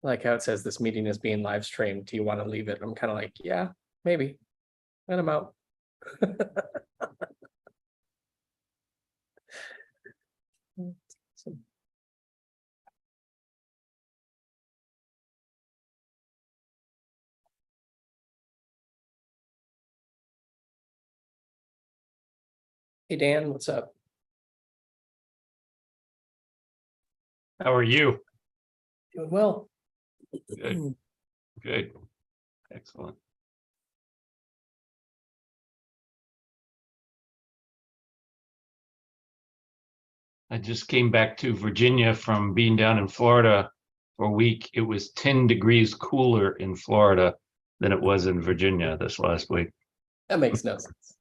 Like how it says this meeting is being live streamed. Do you want to leave it? I'm kind of like, yeah, maybe. And I'm out. Hey, Dan, what's up? How are you? Doing well. Good. Good. Excellent. I just came back to Virginia from being down in Florida for a week. It was 10 degrees cooler in Florida than it was in Virginia this last week. That makes no sense.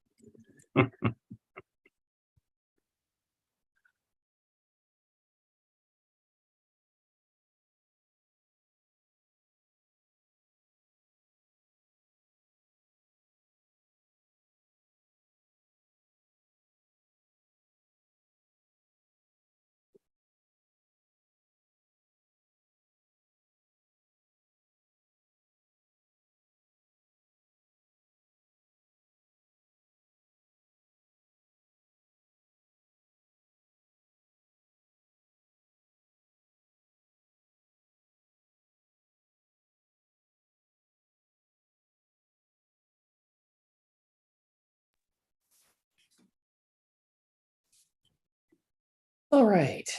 All right.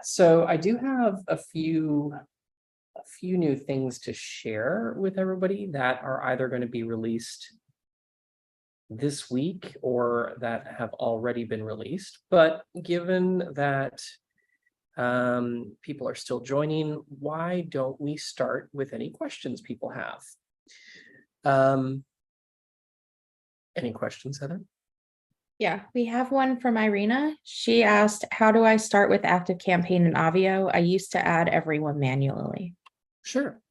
So I do have a few new things to share with everybody that are either going to be released this week or that have already been released. But given that people are still joining, why don't we start with any questions people have? Any questions, Heather? Yeah, we have one from Irina. She asked, how do I start with Active Campaign in Obvio? I used to add everyone manually. Sure.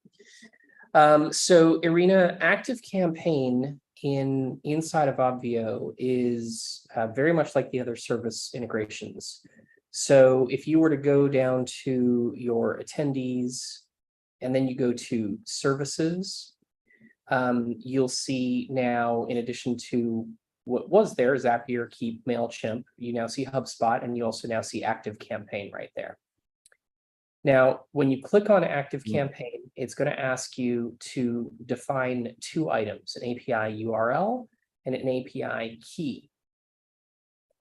So Irina, Active Campaign inside of Obvio is very much like the other service integrations. So if you were to go down to your attendees and then you go to services, you'll see now, in addition to what was there, Zapier, Keep, MailChimp, you now see HubSpot, and you also now see Active Campaign right there. Now, when you click on Active Campaign, it's going to ask you to define two items, an API URL and an API key.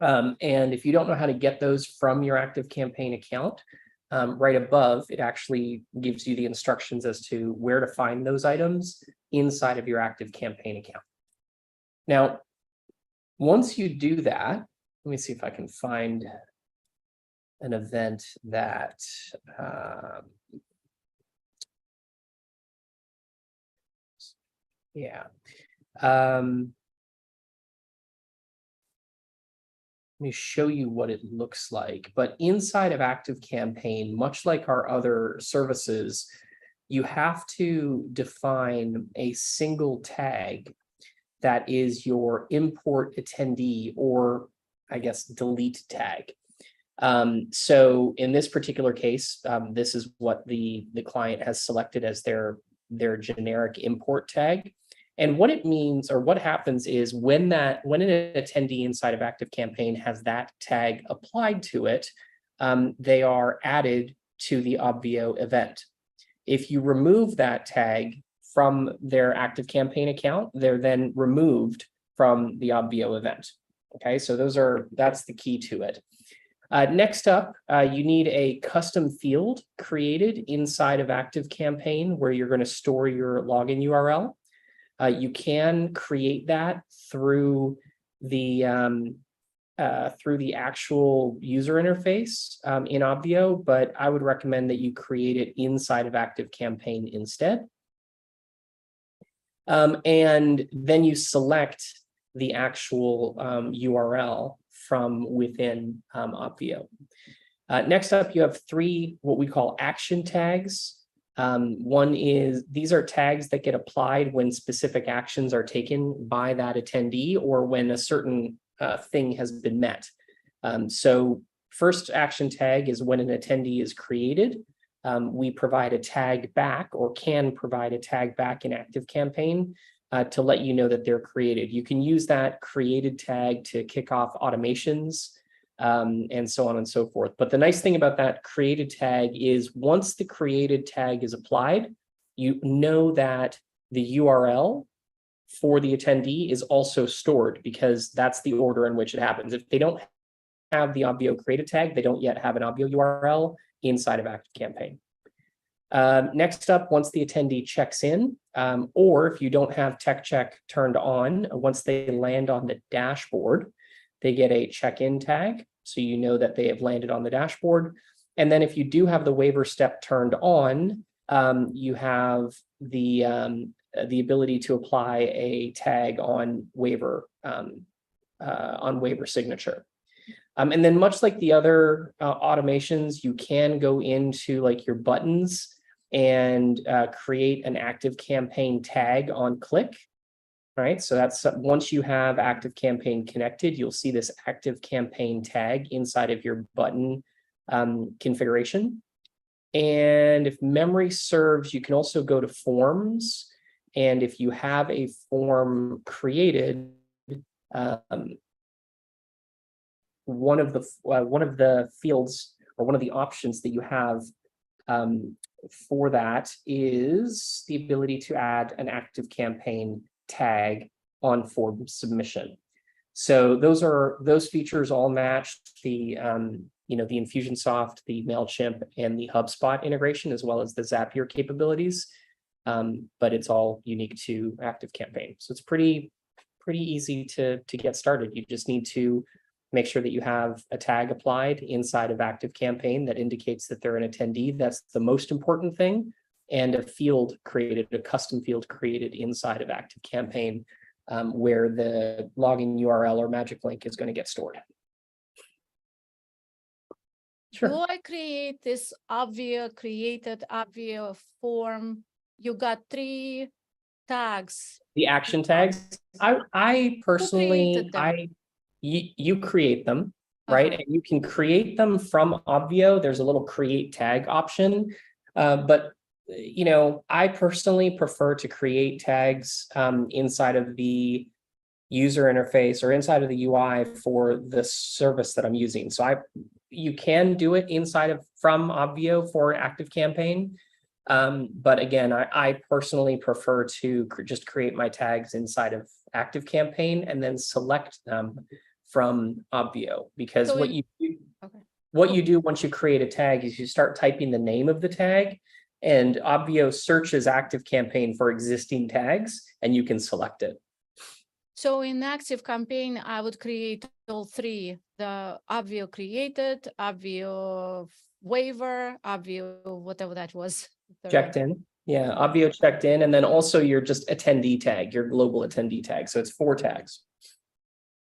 And if you don't know how to get those from your Active Campaign account, right above, it actually gives you the instructions as to where to find those items inside of your Active Campaign account. Now, once you do that, let me see if I can find an event that let me show you what it looks like. But inside of Active Campaign, much like our other services, you have to define a single tag that is your import attendee, or I guess delete tag. So in this particular case, this is what the client has selected as their generic import tag. And what it means, or what happens, is when an attendee inside of Active Campaign has that tag applied to it, they are added to the Obvio event. If you remove that tag from their Active Campaign account, they're then removed from the Obvio event. Okay, so that's the key to it. Next up, you need a custom field created inside of Active Campaign where you're going to store your login URL. You can create that through the actual user interface in Obvio, but I would recommend that you create it inside of Active Campaign instead. And then you select the actual URL from within Obvio. Next up, you have three what we call action tags. One is, these are tags that get applied when specific actions are taken by that attendee or when a certain thing has been met. So first action tag is when an attendee is created. we provide a tag back, or can provide a tag back in ActiveCampaign to let you know that they're created. You can use that created tag to kick off automations and so on and so forth. But the nice thing about that created tag is once the created tag is applied, you know that the URL for the attendee is also stored, because that's the order in which it happens. If they don't have the Obvio created tag, they don't yet have an Obvio URL inside of ActiveCampaign. Next up, once the attendee checks in, or if you don't have tech check turned on, once they land on the dashboard, they get a check-in tag. So you know that they have landed on the dashboard. And then if you do have the waiver step turned on, you have the ability to apply a tag on waiver signature. And then much like the other automations, you can go into like your buttons and create an ActiveCampaign tag on click. All right, so that's once you have ActiveCampaign connected, you'll see this ActiveCampaign tag inside of your button configuration. And if memory serves, you can also go to forms. And if you have a form created, one of the fields, or one of the options that you have for that is the ability to add an ActiveCampaign tag on form submission. So those features all match the the Infusionsoft, the MailChimp, and the HubSpot integration, as well as the Zapier capabilities. But it's all unique to ActiveCampaign. So it's pretty easy to get started. You just need to make sure that you have a tag applied inside of ActiveCampaign that indicates that they're an attendee. That's the most important thing. And a field created, a custom field created inside of ActiveCampaign where the login URL or magic link is going to get stored. Sure. Do I create this created Obvio form? You got 3 tags. The action tags, I personally, you create them, right? And you can create them from Obvio. There's a little create tag option, but I personally prefer to create tags inside of the user interface or inside of the UI for the service that I'm using. So you can do it from Obvio for ActiveCampaign. But again, I personally prefer to just create my tags inside of ActiveCampaign and then select them from Obvio, because what you do once you create a tag is you start typing the name of the tag, and Obvio searches ActiveCampaign for existing tags, and you can select it. So in ActiveCampaign, I would create all 3: the Obvio created, Obvio waiver, Obvio whatever that was. Checked in. Yeah, Obvio checked in, and then also your just attendee tag, your global attendee tag. So it's 4 tags.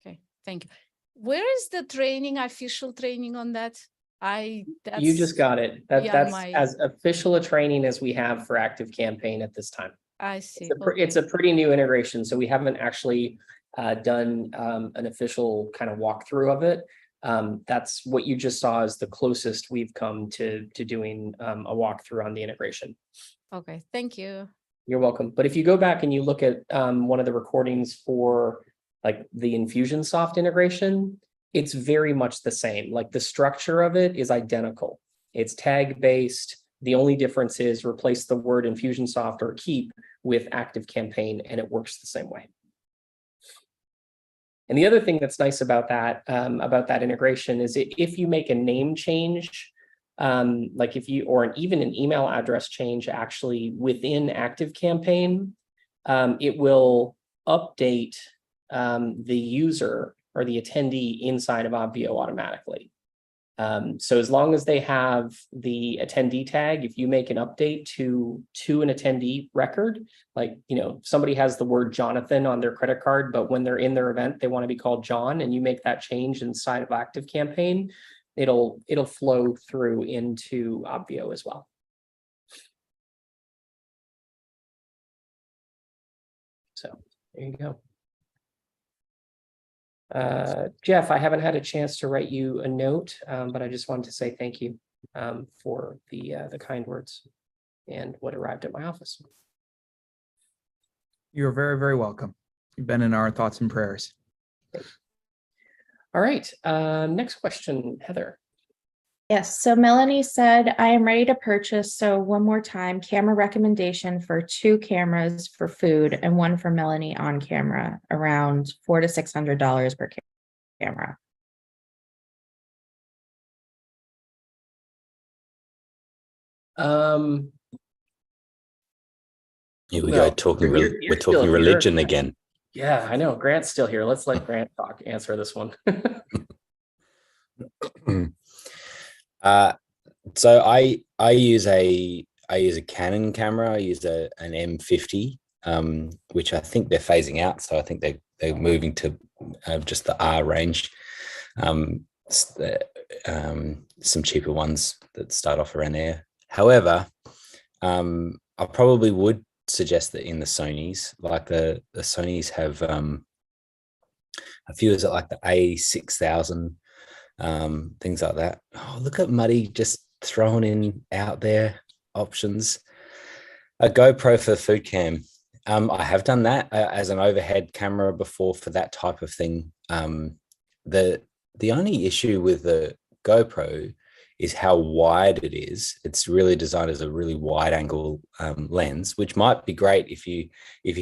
Okay, thank you. Where is the training, official training on that? You just got it. That's as official a training as we have for ActiveCampaign at this time. I see. It's a pretty new integration, so we haven't actually done an official kind of walkthrough of it. That's what you just saw is the closest we've come to doing a walkthrough on the integration. Okay, thank you. You're welcome. But if you go back and you look at one of the recordings for like the Infusionsoft integration, it's very much the same. Like the structure of it is identical. It's tag based. The only difference is replace the word Infusionsoft or keep with ActiveCampaign, and it works the same way. And the other thing that's nice about that integration is if you make a name change, like even an email address change actually within ActiveCampaign, it will update the user or the attendee inside of Obvio automatically. So as long as they have the attendee tag, if you make an update to an attendee record, like, somebody has the word Jonathan on their credit card, but when they're in their event, they want to be called John, and you make that change inside of ActiveCampaign, it'll flow through into Obvio as well. So there you go. Jeff, I haven't had a chance to write you a note, but I just wanted to say thank you. for the kind words and what arrived at my office. You're very, very welcome. You've been in our thoughts and prayers. All right, next question, Heather. Yes, so Melanie said, I am ready to purchase. So one more time, camera recommendation for 2 cameras for food and one for Melanie on camera, around $400 to $600 per camera. Here we Well, go, talking. you're We're still talking here. religion again. Yeah, I know. Grant's still here. Let's let Grant answer this one. So I use a Canon camera. I use an M50, which I think they're phasing out. So I think they're moving to just the R range. Some cheaper ones that start off around there. However, I probably would suggest that in the Sonys, like the Sonys have a few, is it like the A6000, things like that. Oh, look at Muddy just throwing in out there options. A GoPro for food cam. I have done that as an overhead camera before for that type of thing. The only issue with the GoPro is how wide it is. It's really designed as a really wide angle lens, which might be great if you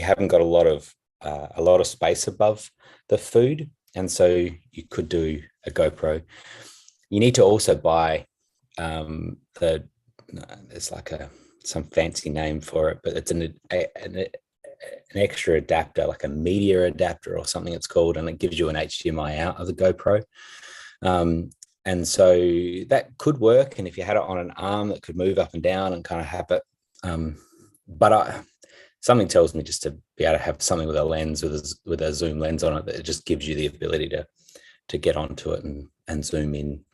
haven't got a lot of space above the food, and so you could do a GoPro. You need to also buy there's like some fancy name for it, but it's an extra adapter, like a media adapter or something it's called, and it gives you an HDMI out of the GoPro. And so that could work. And if you had it on an arm that could move up and down and kind of have it, but something tells me just to be able to have something with a lens, with a zoom lens on it, that it just gives you the ability to get onto it and zoom in,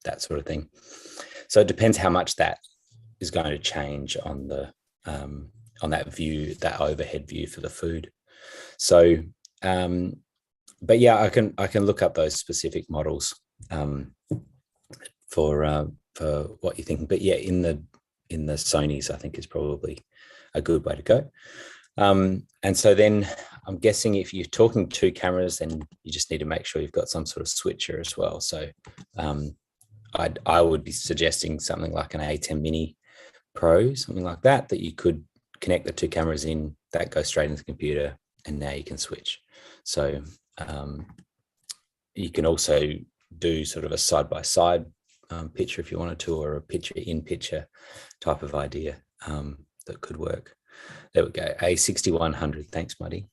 that sort of thing. So it depends how much that is going to change on the on that view, that overhead view for the food. So, but yeah, I can look up those specific models for what you're thinking. But yeah, in the Sonys, I think is probably a good way to go. And so then I'm guessing if you're talking 2 cameras, then you just need to make sure you've got some sort of switcher as well. So I would be suggesting something like an A10 Mini Pro, something like that you could connect the 2 cameras in, that goes straight into the computer, and now you can switch. So you can also do sort of a side-by-side picture if you wanted to, or a picture-in-picture type of idea that could work. There we go, A6100. Thanks, Muddy.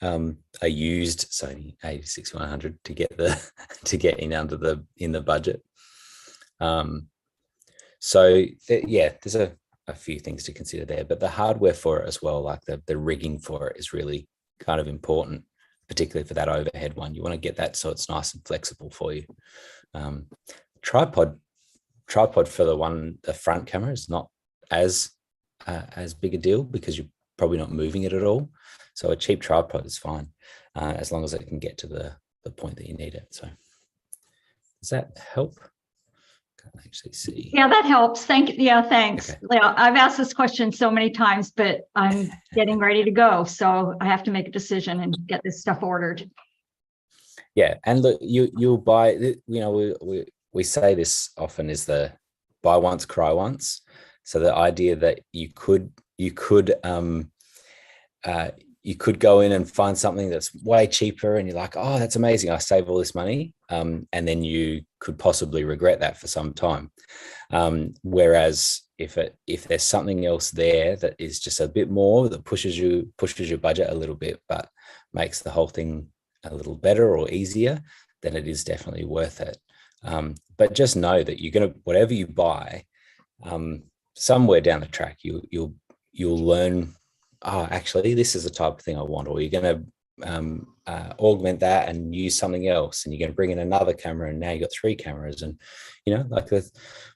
A used Sony A6100 to get in in the budget. So yeah, there's a few things to consider there, but the hardware for it as well, like the rigging for it, is really kind of important, particularly for that overhead one. You want to get that so it's nice and flexible for you. Tripod for the front camera is not as big a deal, because you're probably not moving it at all. So a cheap tripod is fine, as long as it can get to the point that you need it. So does that help? Can't actually see. Yeah, that helps. Thank you. Yeah, thanks. Okay. Yeah, I've asked this question so many times, but I'm getting ready to go. So I have to make a decision and get this stuff ordered. Yeah, and look, you'll buy, you know, we say this often, is the buy once, cry once. So the idea that you could go in and find something that's way cheaper, and you're like, oh, that's amazing, I save all this money, and then you could possibly regret that for some time. Whereas if there's something else there that is just a bit more, that pushes your budget a little bit, but makes the whole thing a little better or easier, then it is definitely worth it. But just know that whatever you buy, somewhere down the track, you'll learn, oh, actually, this is the type of thing I want, or you're going to augment that and use something else, and you're going to bring in another camera, and now you've got 3 cameras. And, you know, like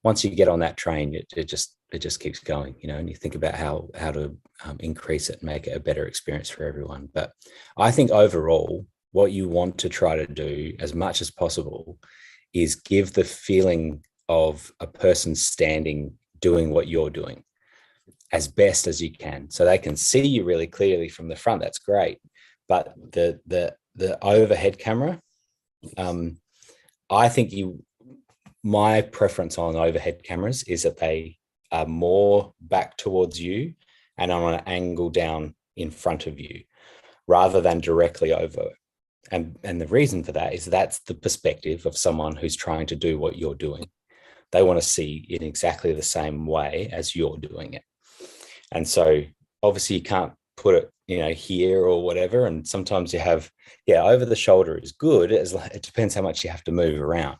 once you get on that train, it just keeps going, you know, and you think about how to increase it and make it a better experience for everyone. But I think overall, what you want to try to do as much as possible is give the feeling of a person standing doing what you're doing as best as you can. So they can see you really clearly from the front. That's great. But the overhead camera, I think my preference on overhead cameras is that they are more back towards you and on an angle down in front of you rather than directly over. And the reason for that is that's the perspective of someone who's trying to do what you're doing. They want to see in exactly the same way as you're doing it. And so obviously you can't put it, here or whatever. And sometimes you have, over the shoulder is good. It depends how much you have to move around.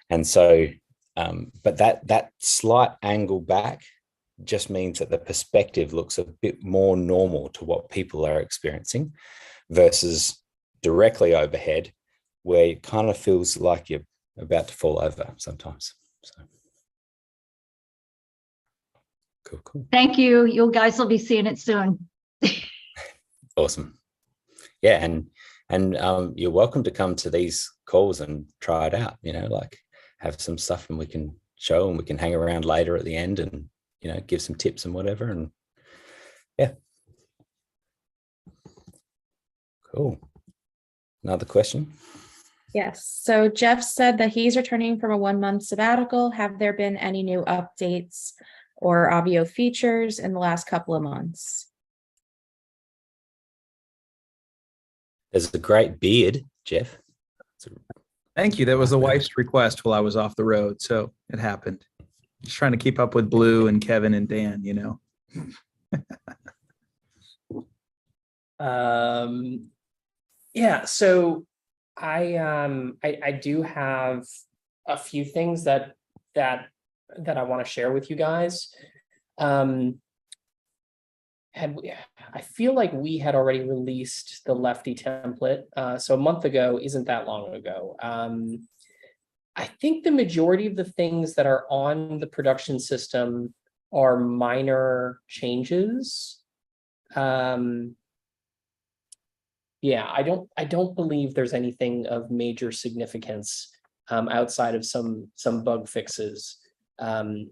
And so, but that slight angle back just means that the perspective looks a bit more normal to what people are experiencing versus directly overhead, where it kind of feels like you're about to fall over sometimes. So cool. Thank you. You guys will be seeing it soon. Awesome. Yeah, and you're welcome to come to these calls and try it out. Like have some stuff and we can show and we can hang around later at the end and give some tips and whatever. And yeah, cool. Another question? Yes. So Jeff said that he's returning from a 1-month sabbatical. Have there been any new updates or Obvio features in the last couple of months? There's a great beard, Jeff. Thank you. That was the wife's request while I was off the road, so it happened. Just trying to keep up with Blue and Kevin and Dan, Yeah, so I do have a few things that I want to share with you guys. I feel like we had already released the Lefty template, so a month ago isn't that long ago. I think the majority of the things that are on the production system are minor changes. Yeah, I don't believe there's anything of major significance outside of some bug fixes.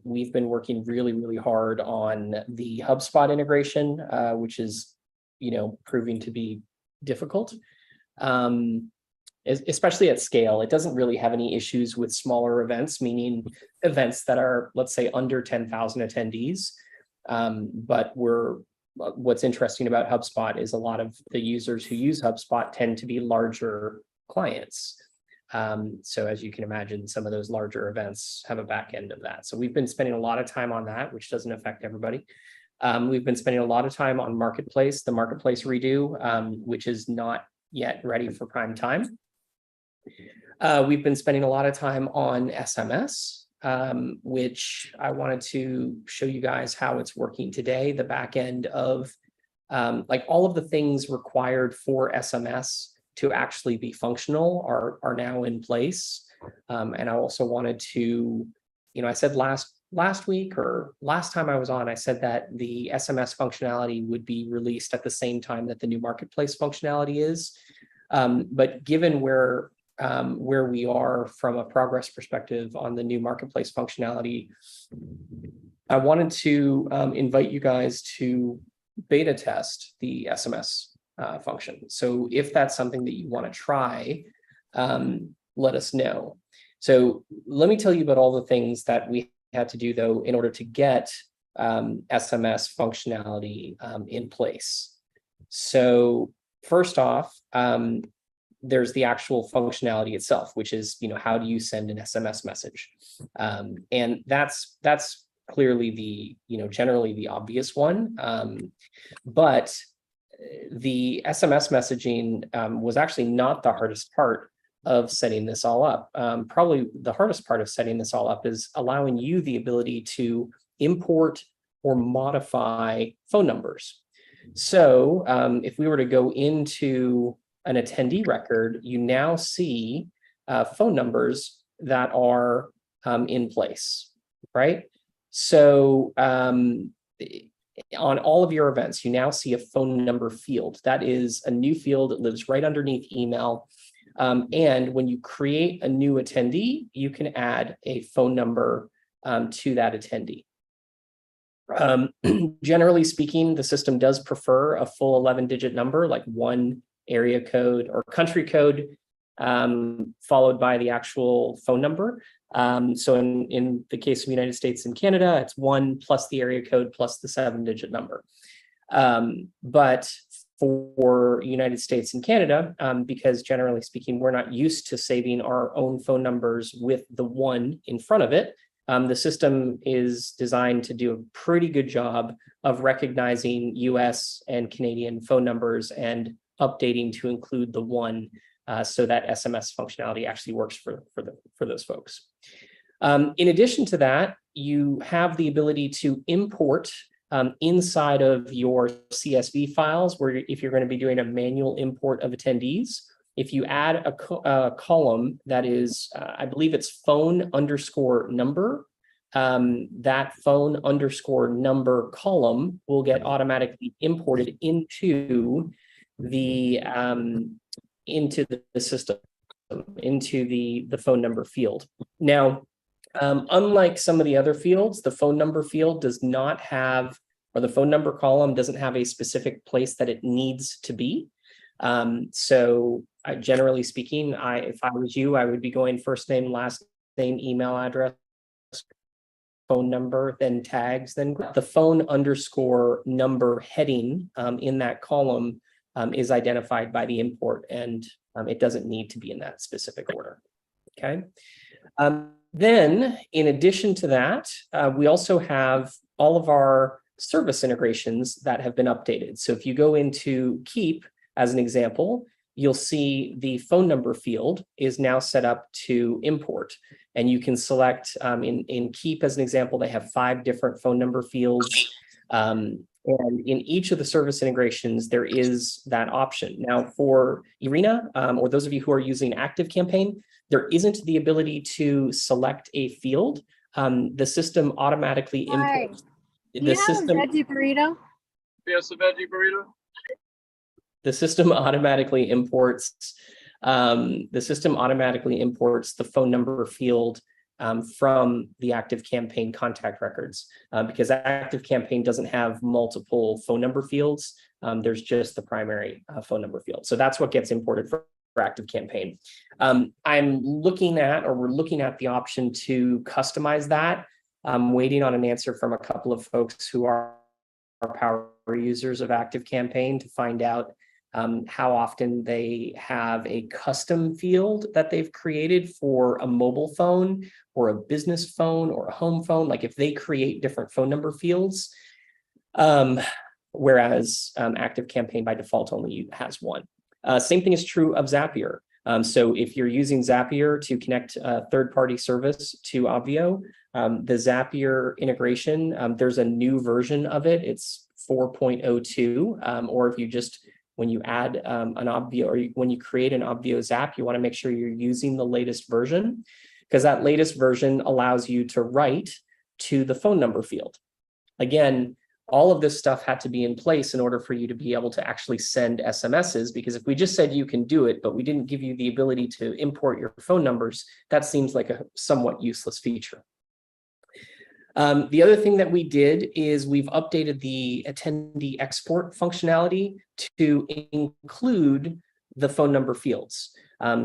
We've been working really, really hard on the HubSpot integration, which is, proving to be difficult, especially at scale. It doesn't really have any issues with smaller events, meaning events that are, let's say, under 10,000 attendees. But what's interesting about HubSpot is a lot of the users who use HubSpot tend to be larger clients. So as you can imagine, some of those larger events have a back end of that. So we've been spending a lot of time on that, which doesn't affect everybody. We've been spending a lot of time on Marketplace, the Marketplace redo, which is not yet ready for prime time. We've been spending a lot of time on SMS, which I wanted to show you guys how it's working today. The back end of like all of the things required for SMS to actually be functional are now in place. And I also wanted to, I said last week or last time I was on, I said that the SMS functionality would be released at the same time that the new Marketplace functionality is. But given where we are from a progress perspective on the new Marketplace functionality, I wanted to invite you guys to beta test the SMS function. So if that's something that you want to try, let us know. So let me tell you about all the things that we had to do, though, in order to get SMS functionality in place. So first off, there's the actual functionality itself, which is, how do you send an SMS message? And that's clearly the, generally the obvious one. But the SMS messaging was actually not the hardest part of setting this all up. Probably the hardest part of setting this all up is allowing you the ability to import or modify phone numbers. So if we were to go into an attendee record, you now see phone numbers that are in place, right? So on all of your events, you now see a phone number field. That is a new field that lives right underneath email. And when you create a new attendee, you can add a phone number to that attendee. Generally speaking, the system does prefer a full 11-digit number, like one area code or country code, followed by the actual phone number. So in the case of the United States and Canada, it's 1 plus the area code plus the 7-digit number. But for United States and Canada, because generally speaking, we're not used to saving our own phone numbers with the 1 in front of it, the system is designed to do a pretty good job of recognizing US and Canadian phone numbers and updating to include the 1 so that SMS functionality actually works for those folks. In addition to that, you have the ability to import inside of your CSV files, where if you're going to be doing a manual import of attendees, if you add a column that is, I believe it's phone underscore number, that phone underscore number column will get automatically imported into the system, into the phone number field. Now, unlike some of the other fields, the phone number field does not have, or the phone number column doesn't have a specific place that it needs to be. So generally speaking, if I was you, I would be going first name, last name, email address, phone number, then tags, then the phone underscore number heading in that column is identified by the import, and it doesn't need to be in that specific order. Okay. Then, in addition to that, we also have all of our service integrations that have been updated. So if you go into Keep, as an example, you'll see the phone number field is now set up to import. And you can select, in Keep, as an example, they have 5 different phone number fields. And in each of the service integrations, there is that option. Now, for Irina, or those of you who are using ActiveCampaign, there isn't the ability to select a field. The system automatically imports. The system. Veggie burrito? Yes, a veggie burrito. The system automatically imports. The phone number field from the ActiveCampaign contact records, because ActiveCampaign doesn't have multiple phone number fields. There's just the primary phone number field. So that's what gets imported for ActiveCampaign. I'm looking at, or we're looking at, the option to customize that. I'm waiting on an answer from a couple of folks who are power users of ActiveCampaign to find out how often they have a custom field that they've created for a mobile phone or a business phone or a home phone, like if they create different phone number fields, whereas ActiveCampaign by default only has 1. Same thing is true of Zapier. So if you're using Zapier to connect a third-party service to Obvio, the Zapier integration, there's a new version of it. It's 4.02, or if you just, when you add an Obvio, or when you create an Obvio Zap, you want to make sure you're using the latest version, because that latest version allows you to write to the phone number field. Again, all of this stuff had to be in place in order for you to be able to actually send SMSs, because if we just said you can do it, but we didn't give you the ability to import your phone numbers, that seems like a somewhat useless feature. The other thing that we did is we've updated the attendee export functionality to include the phone number fields.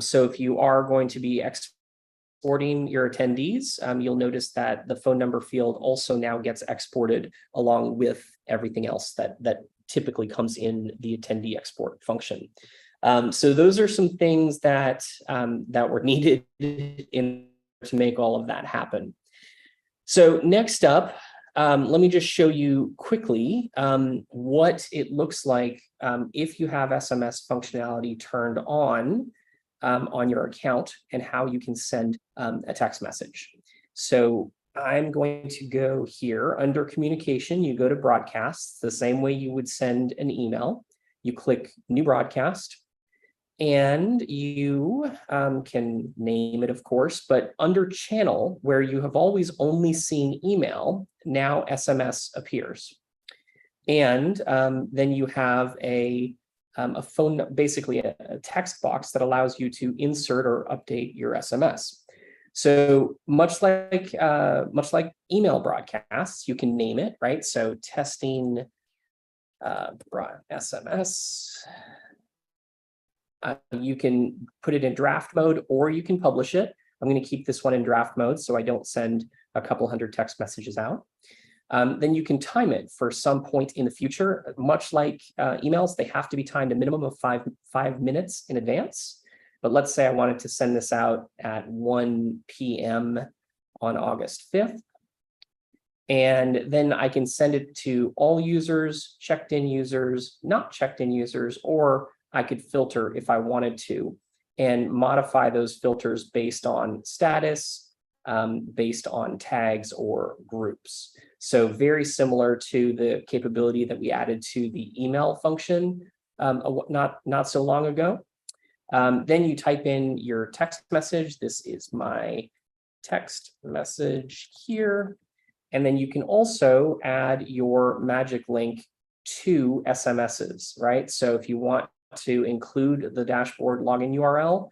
So if you are going to be exporting your attendees, you'll notice that the phone number field also now gets exported along with everything else that typically comes in the attendee export function. So those are some things that were needed in to make all of that happen. So next up, let me just show you quickly what it looks like if you have SMS functionality turned on your account, and how you can send a text message. So I'm going to go here under communication. You go to broadcasts, the same way you would send an email. You click new broadcast, and you can name it, of course, but under channel, where you have always only seen email, now SMS appears. And then you have a a phone, basically a text box that allows you to insert or update your SMS. So much like email broadcasts, you can name it, right? So testing SMS. You can put it in draft mode, or you can publish it. I'm going to keep this one in draft mode so I don't send a couple hundred text messages out. Then you can time it for some point in the future. Much like emails, they have to be timed a minimum of five minutes in advance. But let's say I wanted to send this out at 1 p.m. on August 5th. And then I can send it to all users, checked in users, not checked in users, or I could filter if I wanted to and modify those filters based on status, based on tags or groups. So very similar to the capability that we added to the email function not so long ago. Then you type in your text message. This is my text message here. And then you can also add your magic link to SMSs, right? So if you want to include the dashboard login URL,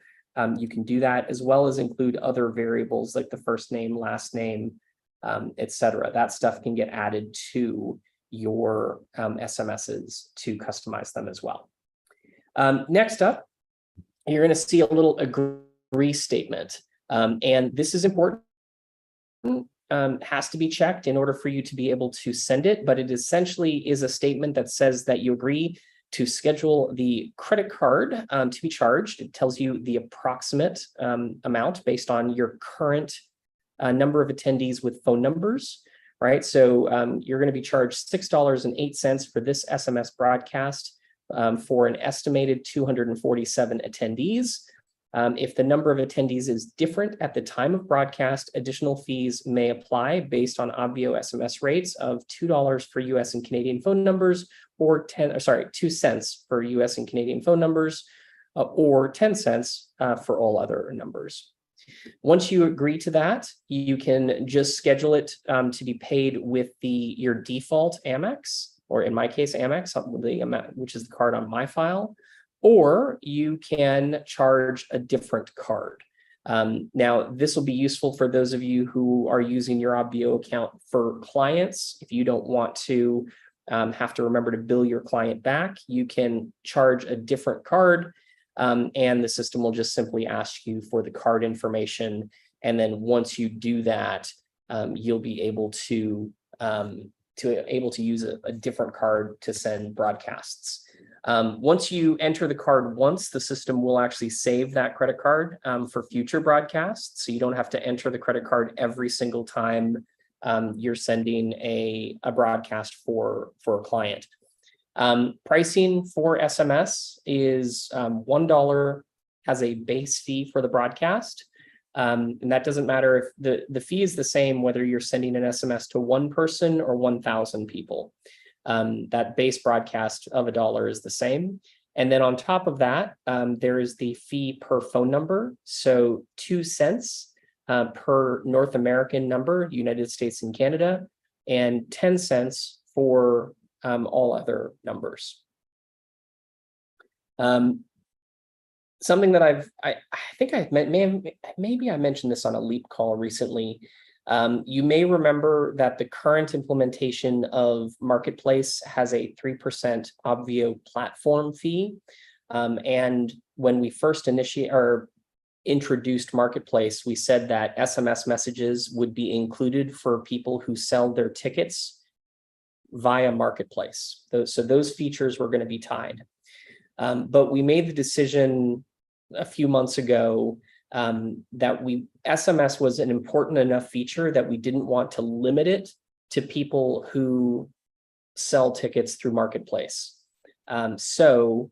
you can do that, as well as include other variables like the first name, last name, etc. That stuff can get added to your SMSs to customize them as well. Next up, you're going to see a little agree statement. And this is important. Has to be checked in order for you to be able to send it, but it essentially is a statement that says that you agree to schedule the credit card to be charged. It tells you the approximate amount based on your current number of attendees with phone numbers, right? So you're going to be charged $6.08 for this SMS broadcast for an estimated 247 attendees. If the number of attendees is different at the time of broadcast, additional fees may apply based on Obvio SMS rates of $2 for US and Canadian phone numbers, or 2 cents for US and Canadian phone numbers, or 10 cents for all other numbers. Once you agree to that, you can just schedule it to be paid with your default Amex, or in my case, Amex, which is the card on my file. Or you can charge a different card. Now, this will be useful for those of you who are using your Obvio account for clients. If you don't want to have to remember to bill your client back, you can charge a different card, and the system will just simply ask you for the card information. And then once you do that, you'll be able to use a different card to send broadcasts. Once you enter the card once, the system will actually save that credit card for future broadcasts. So you don't have to enter the credit card every single time you're sending a broadcast for a client. Pricing for SMS is $1 as a base fee for the broadcast. And that doesn't matter if the fee is the same, whether you're sending an SMS to one person or 1,000 people. That base broadcast of $1 is the same. And then on top of that, there is the fee per phone number. So 2 cents per North American number, United States and Canada, and 10 cents for all other numbers. Something that I think maybe I mentioned this on a Leap call recently. You may remember that the current implementation of Marketplace has a 3% Obvio platform fee. And when we first introduced Marketplace, we said that SMS messages would be included for people who sell their tickets via Marketplace. So those features were going to be tied. But we made the decision a few months ago that SMS was an important enough feature that we didn't want to limit it to people who sell tickets through Marketplace. So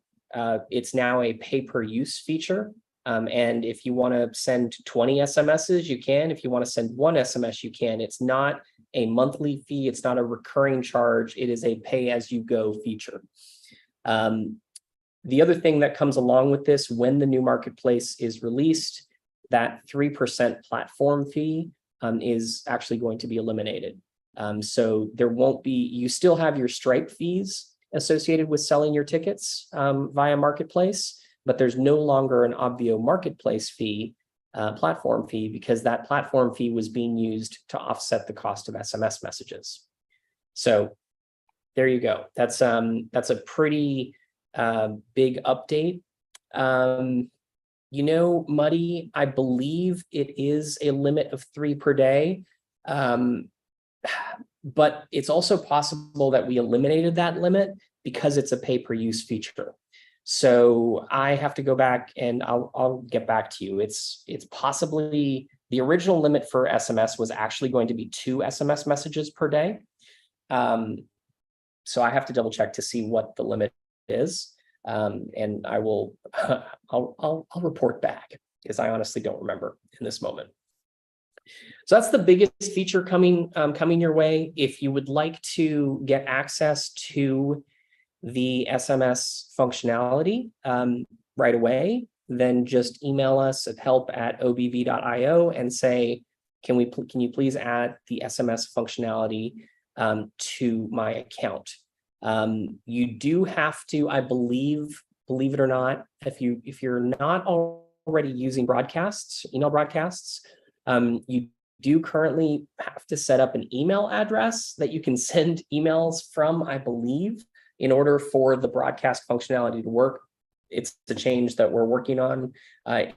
it's now a pay-per-use feature. And if you want to send 20 SMSs, you can. If you want to send 1 SMS, you can. It's not a monthly fee. It's not a recurring charge. It is a pay-as-you-go feature. The other thing that comes along with this, when the new Marketplace is released, that 3% platform fee is actually going to be eliminated. So there won't be, you still have your Stripe fees associated with selling your tickets via Marketplace, but there's no longer an Obvio Marketplace fee, platform fee, because that platform fee was being used to offset the cost of SMS messages. So there you go. That's a pretty big update. You know, Muddy, I believe it is a limit of 3 per day. But it's also possible that we eliminated that limit because it's a pay-per-use feature. So I have to go back and I'll get back to you. It's possibly the original limit for SMS was actually going to be 2 SMS messages per day. So I have to double check to see what the limit is. And I will, I'll report back because I honestly don't remember in this moment. So that's the biggest feature coming your way. If you would like to get access to the SMS functionality right away, then just email us at help@obv.io and say, can you please add the SMS functionality to my account? You do have to, I believe it or not, if you're not already using broadcasts, email broadcasts, you do currently have to set up an email address that you can send emails from, I believe, in order for the broadcast functionality to work. It's a change that we're working on. It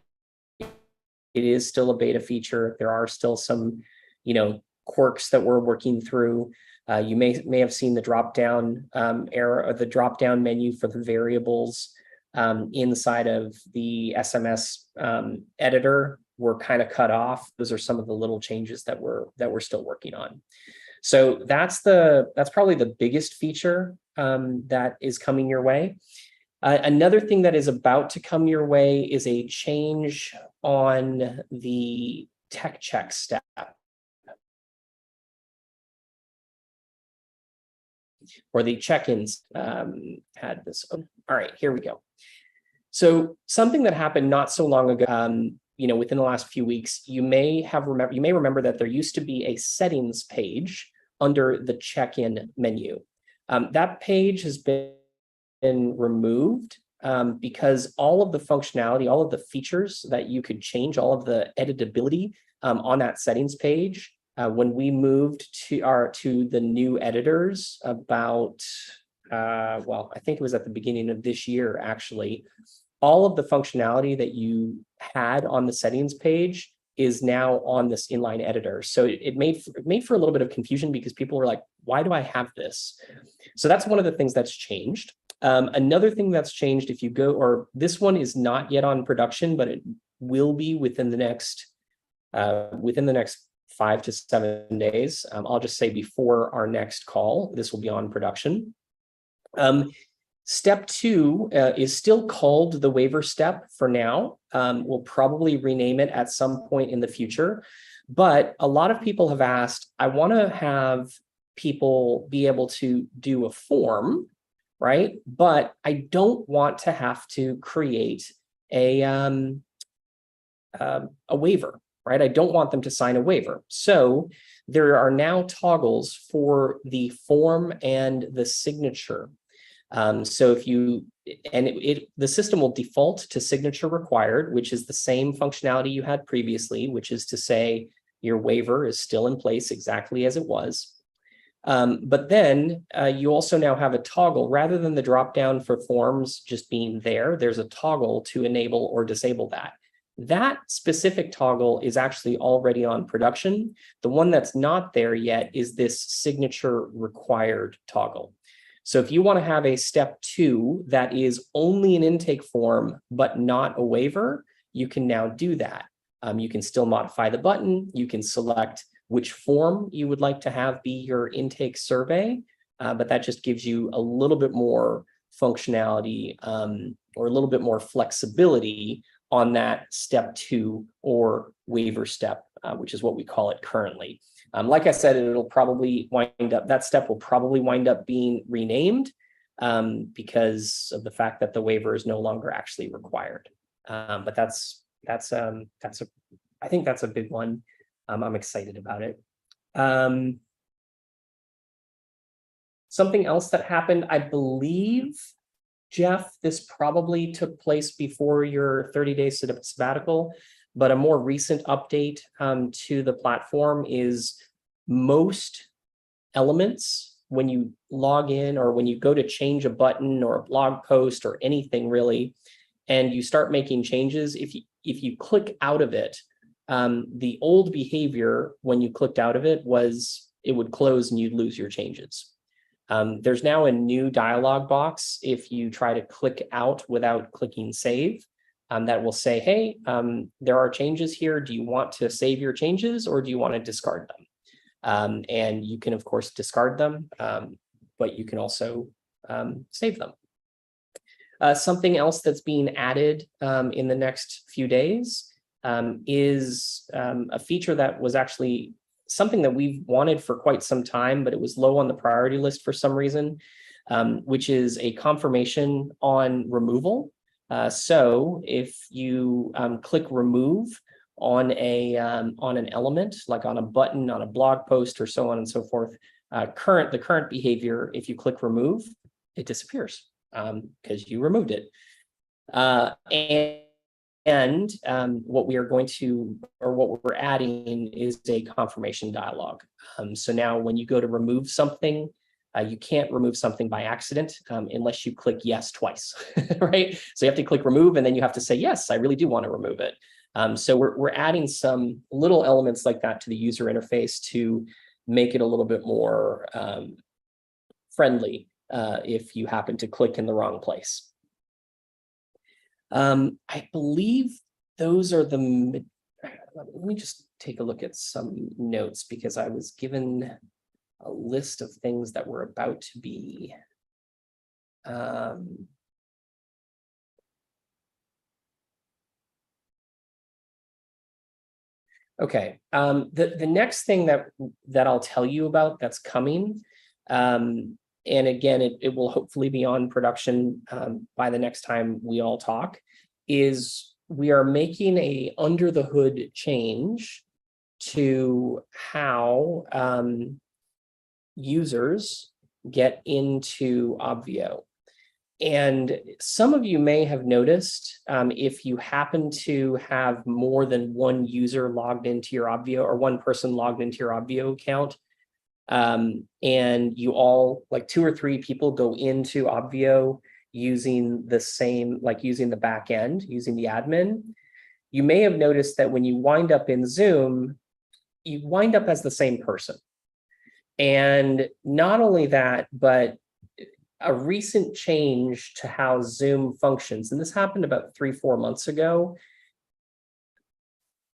is still a beta feature. There are still some, quirks that we're working through. You may have seen the drop-down error, or the drop-down menu for the variables inside of the SMS editor were kind of cut off. Those are some of the little changes that we're still working on. So that's probably the biggest feature that is coming your way. Another thing that is about to come your way is a change on the tech check step. Or the check-ins had this. All right, here we go. So something that happened not so long ago, within the last few weeks, you may remember that there used to be a settings page under the check-in menu. That page has been removed because all of the functionality, all of the features that you could change, all of the editability on that settings page, when we moved to the new editors about, I think it was at the beginning of this year, actually, all of the functionality that you had on the settings page is now on this inline editor. So it made for a little bit of confusion because people were like, why do I have this? So that's one of the things that's changed. Another thing that's changed, if you go, or this one is not yet on production, but it will be within the next 5 to 7 days. I'll just say before our next call, this will be on production. Step 2 is still called the waiver step for now. We'll probably rename it at some point in the future. But a lot of people have asked, I want to have people be able to do a form, right? But I don't want to have to create a waiver, right? I don't want them to sign a waiver. So there are now toggles for the form and the signature. So if you, the system will default to signature required, which is the same functionality you had previously, which is to say your waiver is still in place exactly as it was. But then you also now have a toggle, rather than the dropdown for forms just being there, there's a toggle to enable or disable that. That specific toggle is actually already on production. The one that's not there yet is this signature required toggle. So if you want to have a step 2 that is only an intake form, but not a waiver, you can now do that. You can still modify the button. You can select which form you would like to have be your intake survey, but that just gives you a little bit more functionality or a little bit more flexibility on that step 2 or waiver step, which is what we call it currently. Like I said, it'll probably that step will probably wind up being renamed because of the fact that the waiver is no longer actually required. But I think that's a big one. I'm excited about it. Something else that happened, I believe, Jeff, this probably took place before your 30-day sabbatical, but a more recent update to the platform is most elements, when you log in or when you go to change a button or a blog post or anything really, and you start making changes, if you click out of it, the old behavior when you clicked out of it was it would close and you'd lose your changes. There's now a new dialog box if you try to click out without clicking save, that will say, hey, there are changes here. Do you want to save your changes or do you want to discard them? And you can, of course, discard them, but you can also save them. Something else that's being added in the next few days is a feature that was actually something that we've wanted for quite some time, but it was low on the priority list for some reason, which is a confirmation on removal. So if you click remove on an element, like on a button, on a blog post, or so on and so forth, the current behavior, if you click remove, it disappears because you removed it. And what we are going to, or what we're adding, is a confirmation dialog. So now when you go to remove something, you can't remove something by accident unless you click yes twice, right? So you have to click remove and then you have to say, yes, I really do want to remove it. So we're adding some little elements like that to the user interface to make it a little bit more friendly if you happen to click in the wrong place. I believe those are the, let me just take a look at some notes because I was given a list of things that were about to be okay. The next thing that I'll tell you about that's coming, and again, it will hopefully be on production by the next time we all talk, is we are making a under the hood change to how users get into Obvio. And some of you may have noticed if you happen to have more than one user logged into your Obvio, or one person logged into your Obvio account, and you all, like 2 or 3 people, go into Obvio using the same, like using the back end, using the admin, you may have noticed that when you wind up in Zoom, you wind up as the same person. And not only that, but a recent change to how Zoom functions, and this happened about 3-4 months ago.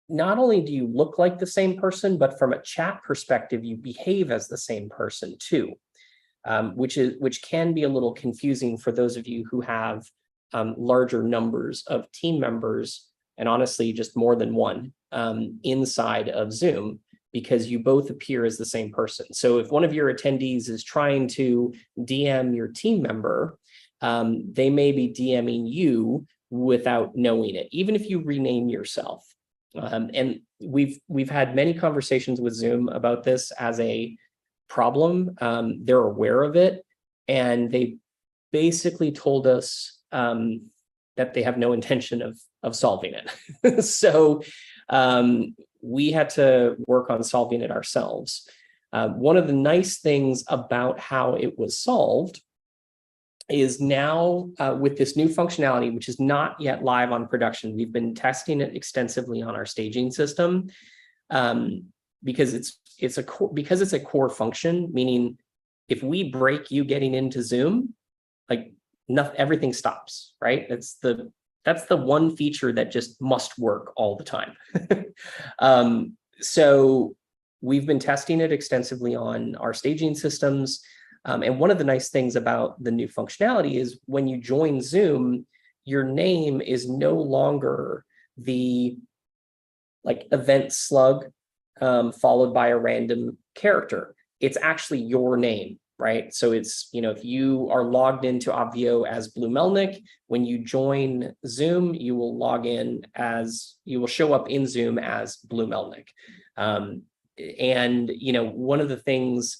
Not only do you look like the same person, but from a chat perspective, you behave as the same person too, which can be a little confusing for those of you who have larger numbers of team members, and honestly, just more than one inside of Zoom, because you both appear as the same person. So if one of your attendees is trying to DM your team member, they may be DMing you without knowing it, even if you rename yourself. And we've had many conversations with Zoom about this as a problem. They're aware of it, and they basically told us that they have no intention of solving it. So we had to work on solving it ourselves. One of the nice things about how it was solved is now with this new functionality, which is not yet live on production. We've been testing it extensively on our staging system because it's a core function, meaning if we break you getting into Zoom, like everything stops, right? That's the one feature that just must work all the time. So we've been testing it extensively on our staging systems. And one of the nice things about the new functionality is when you join Zoom, your name is no longer the event slug followed by a random character. It's actually your name, right? So it's, if you are logged into Obvio as Blue Melnick, when you join Zoom, you will show up in Zoom as Blue Melnick. And, one of the things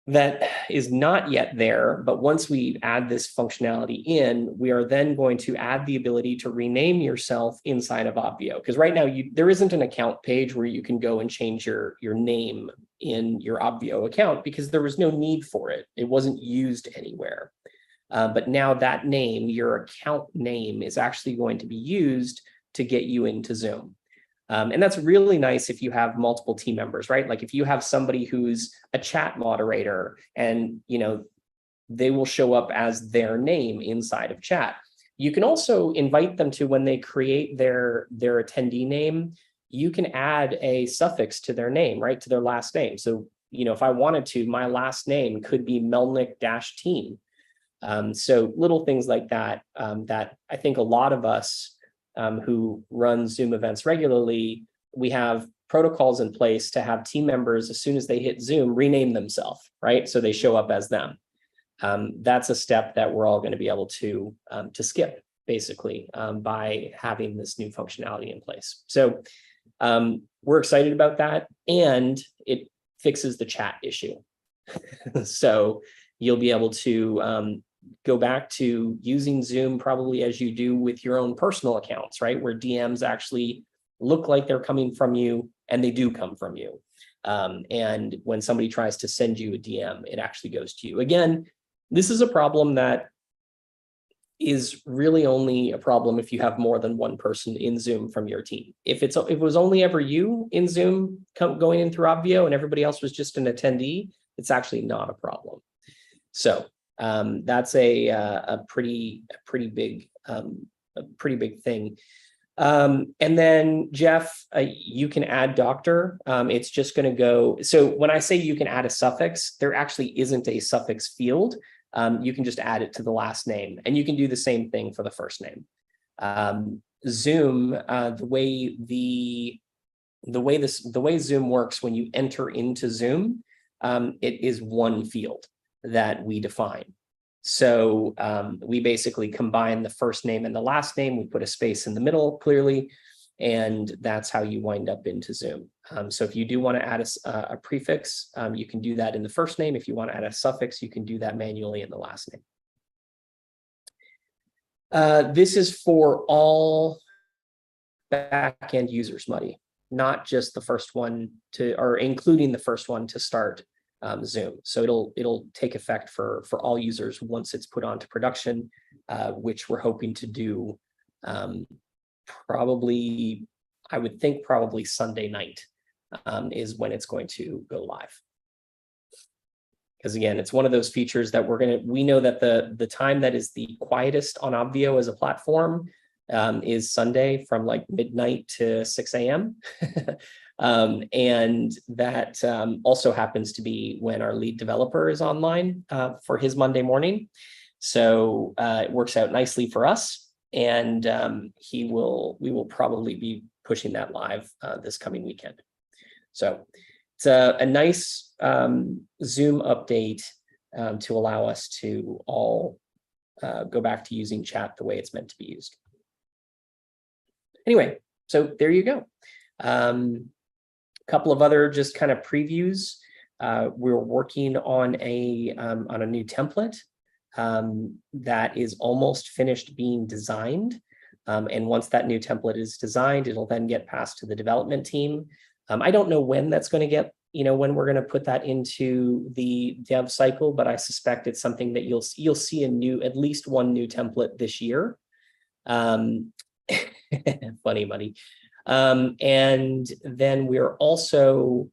that is not yet there, but once we add this functionality in, we are then going to add the ability to rename yourself inside of Obvio. Because right now there isn't an account page where you can go and change your name in your Obvio account because there was no need for it. It wasn't used anywhere. But now that name, your account name, is actually going to be used to get you into Zoom. And that's really nice if you have multiple team members, right? Like if you have somebody who's a chat moderator and, they will show up as their name inside of chat. You can also invite them to, when they create their attendee name, you can add a suffix to their name, right? To their last name. So, if I wanted to, my last name could be Melnick-team. So little things like that, that I think a lot of us who run Zoom events regularly, we have protocols in place to have team members, as soon as they hit Zoom, rename themselves, right? So they show up as them. That's a step that we're all going to be able to skip, basically, by having this new functionality in place. So we're excited about that, and it fixes the chat issue. So you'll be able to go back to using Zoom probably as you do with your own personal accounts, right? Where DMs actually look like they're coming from you, and they do come from you. And when somebody tries to send you a DM, it actually goes to you. Again, this is a problem that is really only a problem if you have more than one person in Zoom from your team. If it was only ever you in Zoom going in through Obvio and everybody else was just an attendee, it's actually not a problem. So that's a pretty big thing. And then Jeff, you can add doctor. It's just going to go. So when I say you can add a suffix, there actually isn't a suffix field. You can just add it to the last name, and you can do the same thing for the first name. Zoom, the way Zoom works when you enter into Zoom, it is one field that we define. So we basically combine the first name and the last name. We put a space in the middle clearly, and that's how you wind up into Zoom. So if you do want to add a prefix, you can do that in the first name. If you want to add a suffix, you can do that manually in the last name. This is for all back-end users, Muddy, not just the first one or including the first one to start Zoom. So it'll take effect for all users once it's put onto production, which we're hoping to do probably, I would think probably Sunday night is when it's going to go live. Because again, it's one of those features that we know that the time that is the quietest on Obvio as a platform is Sunday from like midnight to 6 a.m. And that also happens to be when our lead developer is online for his Monday morning. So it works out nicely for us. And we will probably be pushing that live this coming weekend. So it's a nice Zoom update to allow us to all go back to using chat the way it's meant to be used. Anyway, so there you go. Couple of other just kind of previews. We're working on a new template that is almost finished being designed. And once that new template is designed, it'll then get passed to the development team. I don't know when that's going to get, when we're going to put that into the dev cycle, but I suspect it's something that you'll see at least one new template this year. Funny money. And then we're also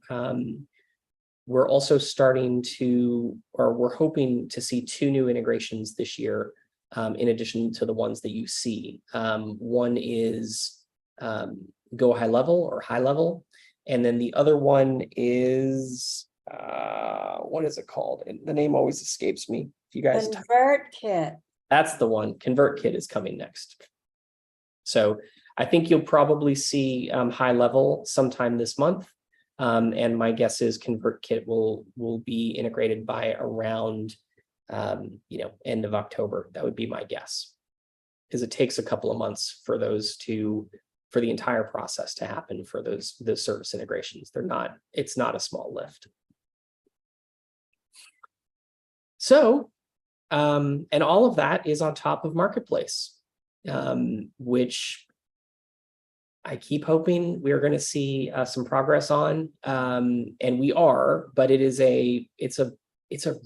starting to, or we're hoping to see 2 new integrations this year, in addition to the ones that you see. One is Go High Level or High Level, and then the other one is what is it called? And the name always escapes me. If you guys ConvertKit. That's the one. ConvertKit is coming next. So I think you'll probably see High Level sometime this month. And my guess is ConvertKit will be integrated by around end of October. That would be my guess, because it takes a couple of months for for the entire process to happen for those service integrations. It's not a small lift. So, and all of that is on top of Marketplace, which I keep hoping we're going to see some progress on, and we are, but it's a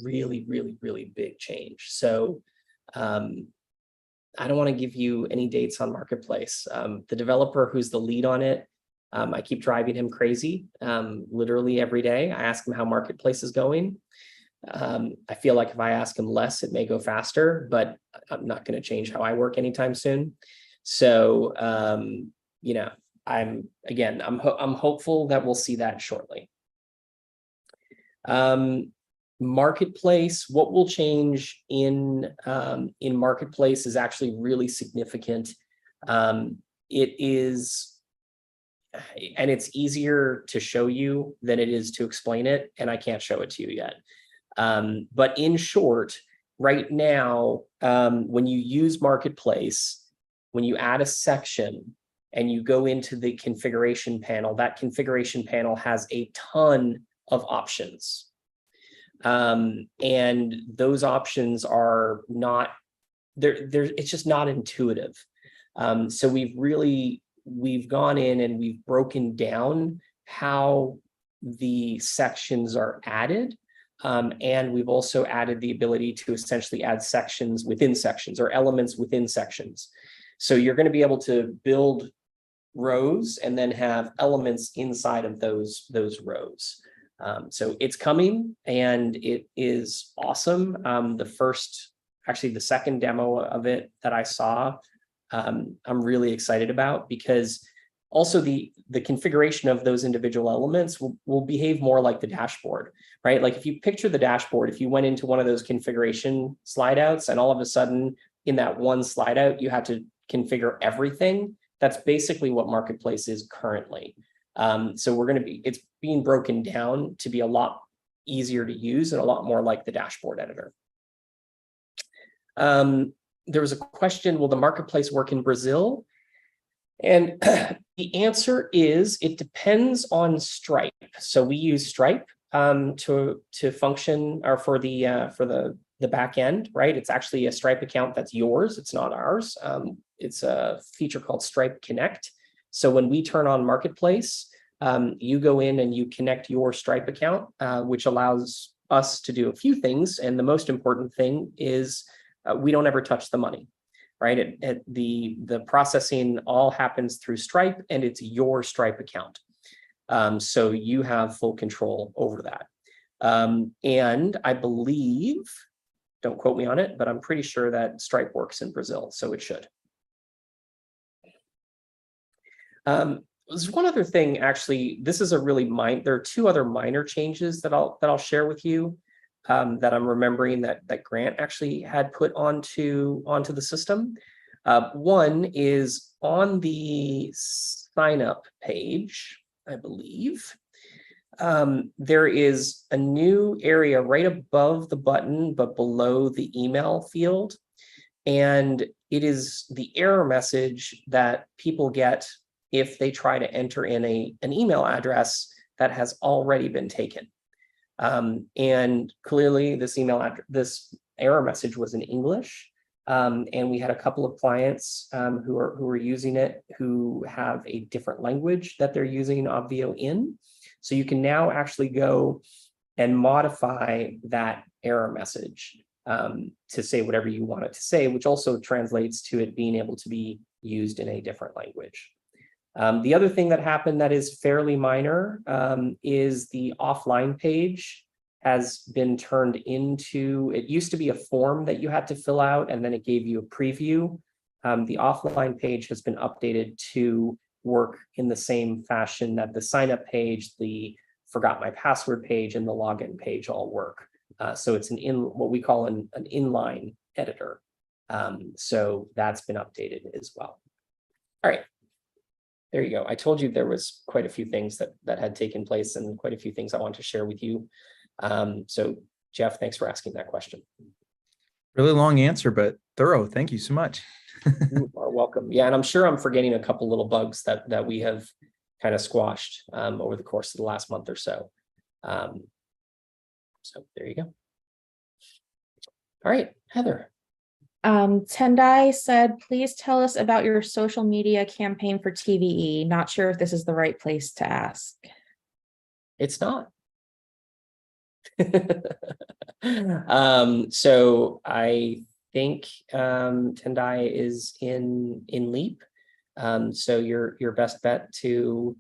really, really, really big change. So I don't want to give you any dates on Marketplace. The developer who's the lead on it, I keep driving him crazy, literally every day. I ask him how Marketplace is going. I feel like if I ask him less, it may go faster, but I'm not going to change how I work anytime soon. So, you know, I'm hopeful that we'll see that shortly. Marketplace, what will change in Marketplace is actually really significant. It is, and it's easier to show you than it is to explain it, and I can't show it to you yet. But in short, right now, when you use Marketplace, when you add a section and you go into the configuration panel, that configuration panel has a ton of options. And those options are not, it's just not intuitive. So we've gone in and we've broken down how the sections are added. And we've also added the ability to essentially add sections within sections or elements within sections. So you're going to be able to build rows and then have elements inside of those rows. So it's coming and it is awesome. The second demo of it that I saw, I'm really excited about, because also the configuration of those individual elements will behave more like the dashboard, right? Like if you picture the dashboard, if you went into one of those configuration slide outs and all of a sudden in that one slide out, you had to configure everything. That's basically what Marketplace is currently. So it's being broken down to be a lot easier to use and a lot more like the dashboard editor. There was a question, will the Marketplace work in Brazil? And the answer is, it depends on Stripe. So we use Stripe to function, or for the back end, right? It's actually a Stripe account that's yours. It's not ours. It's a feature called Stripe Connect. So when we turn on Marketplace, you go in and you connect your Stripe account, which allows us to do a few things. And the most important thing is we don't ever touch the money, right? The processing all happens through Stripe, and it's your Stripe account. So you have full control over that. And I believe, don't quote me on it, but I'm pretty sure that Stripe works in Brazil, so it should. There's one other thing, actually. This is a really there are two other minor changes that I'll share with you, that I'm remembering that Grant actually had put onto the system. One is on the sign up page, I believe. There is a new area right above the button, but below the email field. And it is the error message that people get if they try to enter in an email address that has already been taken. And clearly this error message was in English. And we had a couple of clients who are using it who have a different language that they're using Obvio in. So you can now actually go and modify that error message to say whatever you want it to say, which also translates to it being able to be used in a different language. The other thing that happened that is fairly minor is the offline page has been turned into, it used to be a form that you had to fill out and then it gave you a preview. The offline page has been updated to work in the same fashion that the sign up page, the forgot my password page, and the login page all work. So it's what we call an inline editor. So that's been updated as well. All right. There you go. I told you there was quite a few things that had taken place and quite a few things I want to share with you. So Jeff, thanks for asking that question. Really long answer, but thorough. Thank you so much. You are welcome. Yeah, and I'm sure I'm forgetting a couple little bugs that we have kind of squashed over the course of the last month or so. So there you go. All right, Heather. Tendai said, please tell us about your social media campaign for TVE. Not sure if this is the right place to ask. It's not. So I think Tendai is in Leap. So your best bet to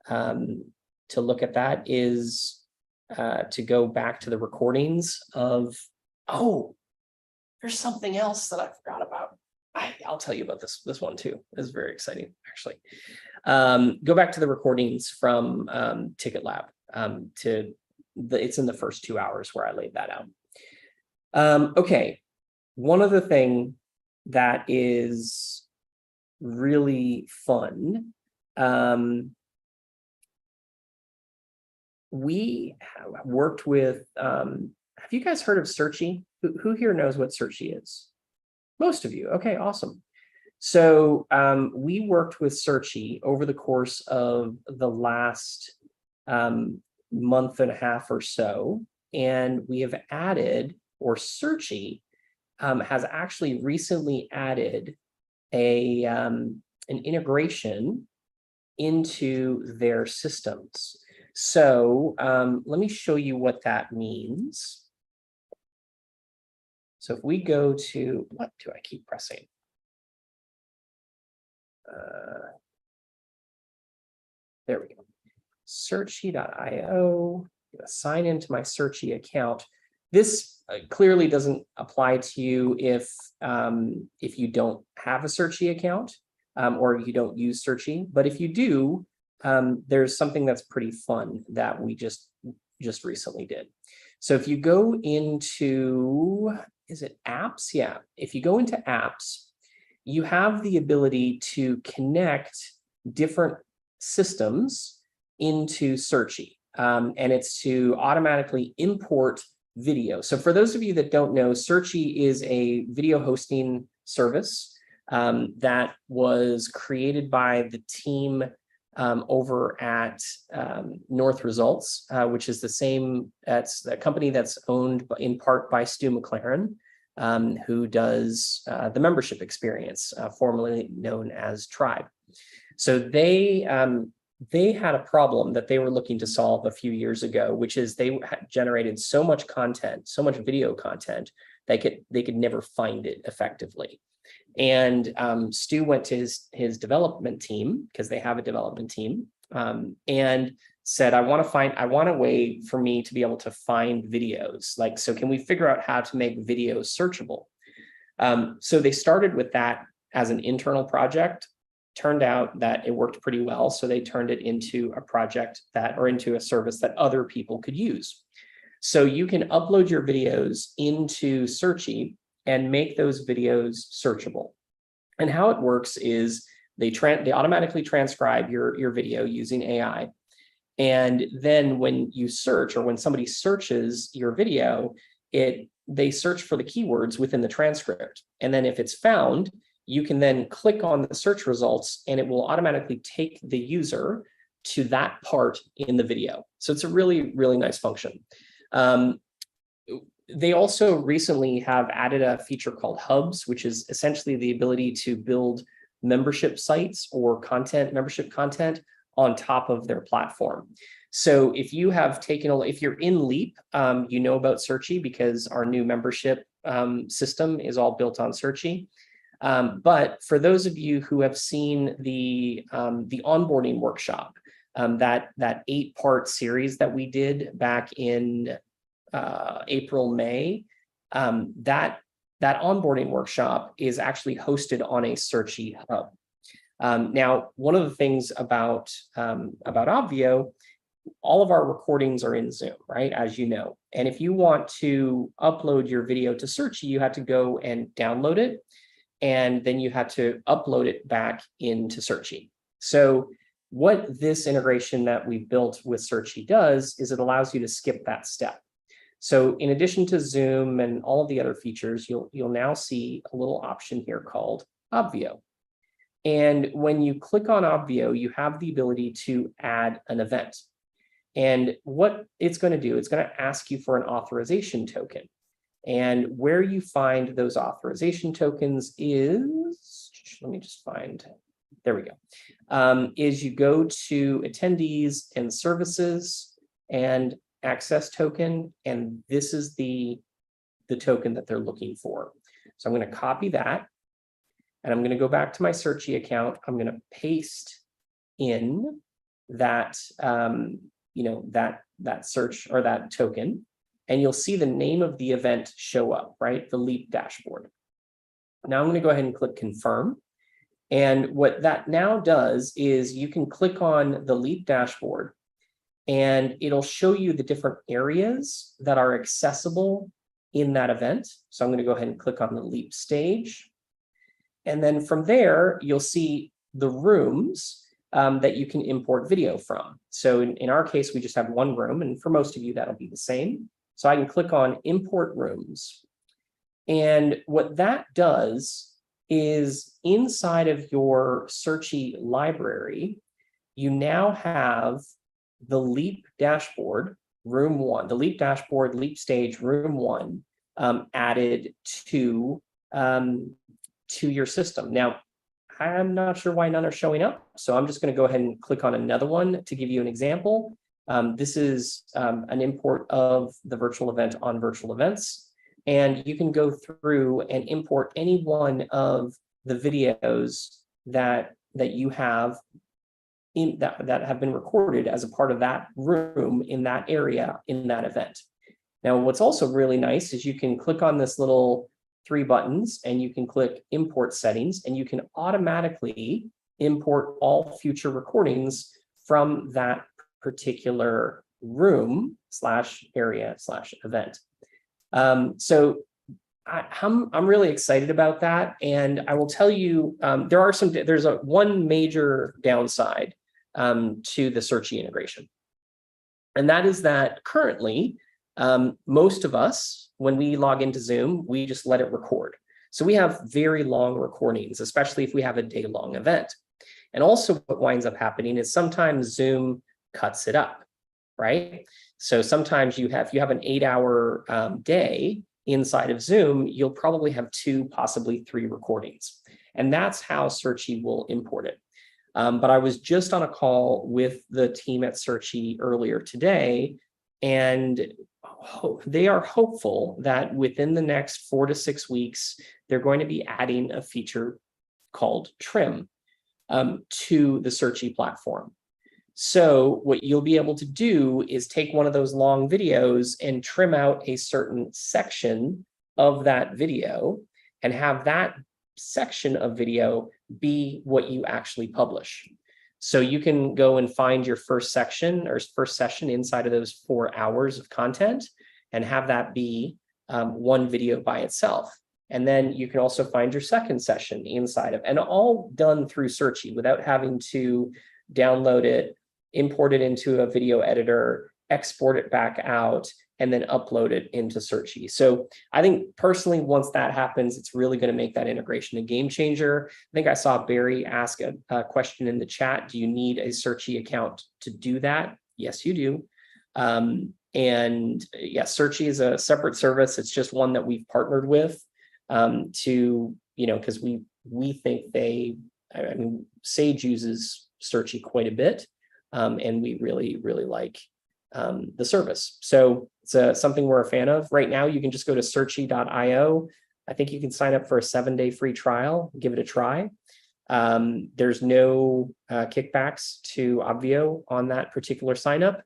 look at that is to go back to the recordings of, oh, there's something else that I forgot about. I'll tell you about this one too. This is very exciting, actually. Go back to the recordings from Ticket Lab. It's in the first 2 hours where I laid that out. Okay, one other thing that is really fun. We have worked with, have you guys heard of Searchy? Who here knows what Searchy is? Most of you. Okay, awesome. So we worked with Searchy over the course of the last month and a half or so, and we have added, or Searchy has actually recently added an integration into their systems. So let me show you what that means. So if we go to, what do I keep pressing? There we go. Searchy.io, sign into my Searchy account. This clearly doesn't apply to you if you don't have a Searchy account or you don't use Searchy. But if you do, there's something that's pretty fun that we just recently did. So if you go into, is it apps? Yeah, if you go into apps, you have the ability to connect different systems into Searchy, and it's to automatically import video. So for those of you that don't know, Searchy is a video hosting service that was created by the team over at North Results, which is that's a company that's owned in part by Stu McLaren, who does the membership experience, formerly known as Tribe. So they had a problem that they were looking to solve a few years ago, which is they had generated so much content, so much video content, they could never find it effectively. And Stu went to his development team, because they have a development team, and said, I want a way for me to be able to find videos. Like, so can we figure out how to make videos searchable? So they started with that as an internal project. Turned out that it worked pretty well. So they turned it into a project into a service that other people could use. So you can upload your videos into Searchy and make those videos searchable. And how it works is they automatically transcribe your video using AI. And then when you search, or when somebody searches your video, they search for the keywords within the transcript. And then if it's found, you can then click on the search results and it will automatically take the user to that part in the video. So it's a really, really nice function. They also recently have added a feature called Hubs, which is essentially the ability to build membership sites or membership content on top of their platform. So if you have if you're in Leap, you know about Searchy because our new membership system is all built on Searchy. But for those of you who have seen the onboarding workshop, that 8-part series that we did back in April, May, that onboarding workshop is actually hosted on a Searchy hub. Now, one of the things about Obvio, all of our recordings are in Zoom, right? As you know, and if you want to upload your video to Searchy, you have to go and download it, and then you have to upload it back into Searchy. So what this integration that we built with Searchy does is it allows you to skip that step. So in addition to Zoom and all of the other features, you'll now see a little option here called Obvio. And when you click on Obvio, you have the ability to add an event. And what it's going to do, it's going to ask you for an authorization token. And where you find those authorization tokens is, let me just find, there we go, is you go to attendees and services and access token, and this is the token that they're looking for. So I'm going to copy that, and I'm going to go back to my Searchy account. I'm going to paste in that, that search or that token, and you'll see the name of the event show up, right? The Leap dashboard. Now I'm going to go ahead and click confirm. And what that now does is you can click on the Leap dashboard, and it'll show you the different areas that are accessible in that event. So I'm going to go ahead and click on the Leap stage. And then from there, you'll see the rooms that you can import video from. So in our case, we just have one room, and for most of you, that'll be the same. So I can click on import rooms. And what that does is inside of your Searchy library, you now have the Leap dashboard, room 1, the Leap dashboard, Leap stage, room 1, added to your system. Now, I'm not sure why none are showing up, so I'm just going to go ahead and click on another one to give you an example. This is an import of the virtual event on virtual events, and you can go through and import any one of the videos that you have that have been recorded as a part of that room in that area in that event. Now, what's also really nice is you can click on this little 3 buttons, and you can click import settings, and you can automatically import all future recordings from that particular room / area / event. So I'm really excited about that, and I will tell you there's one major downside to the Searchy integration, and that is that currently most of us, when we log into Zoom, we just let it record. So we have very long recordings, especially if we have a day-long event. And also what winds up happening is sometimes Zoom cuts it up, right? So sometimes if you have an 8-hour day inside of Zoom, you'll probably have 2, possibly 3 recordings. And that's how Searchy will import it. But I was just on a call with the team at Searchy earlier today, and they are hopeful that within the next 4 to 6 weeks, they're going to be adding a feature called trim to the Searchy platform. So what you'll be able to do is take one of those long videos and trim out a certain section of that video and have that section of video be what you actually publish. So you can go and find your first section or first session inside of those 4 hours of content and have that be one video by itself. And then you can also find your second session inside of, and all done through Searchy without having to download it, import it into a video editor, export it back out, and then upload it into Searchy. So I think personally, once that happens, it's really going to make that integration a game changer. I think I saw Barry ask a question in the chat. Do you need a Searchy account to do that? Yes, you do. And yes, Searchy is a separate service. It's just one that we've partnered with because we think Sage uses Searchy quite a bit. And we really, really like the service. So it's something we're a fan of. Right now, you can just go to searchy.io. I think you can sign up for a 7-day free trial, give it a try. There's no kickbacks to Obvio on that particular sign up.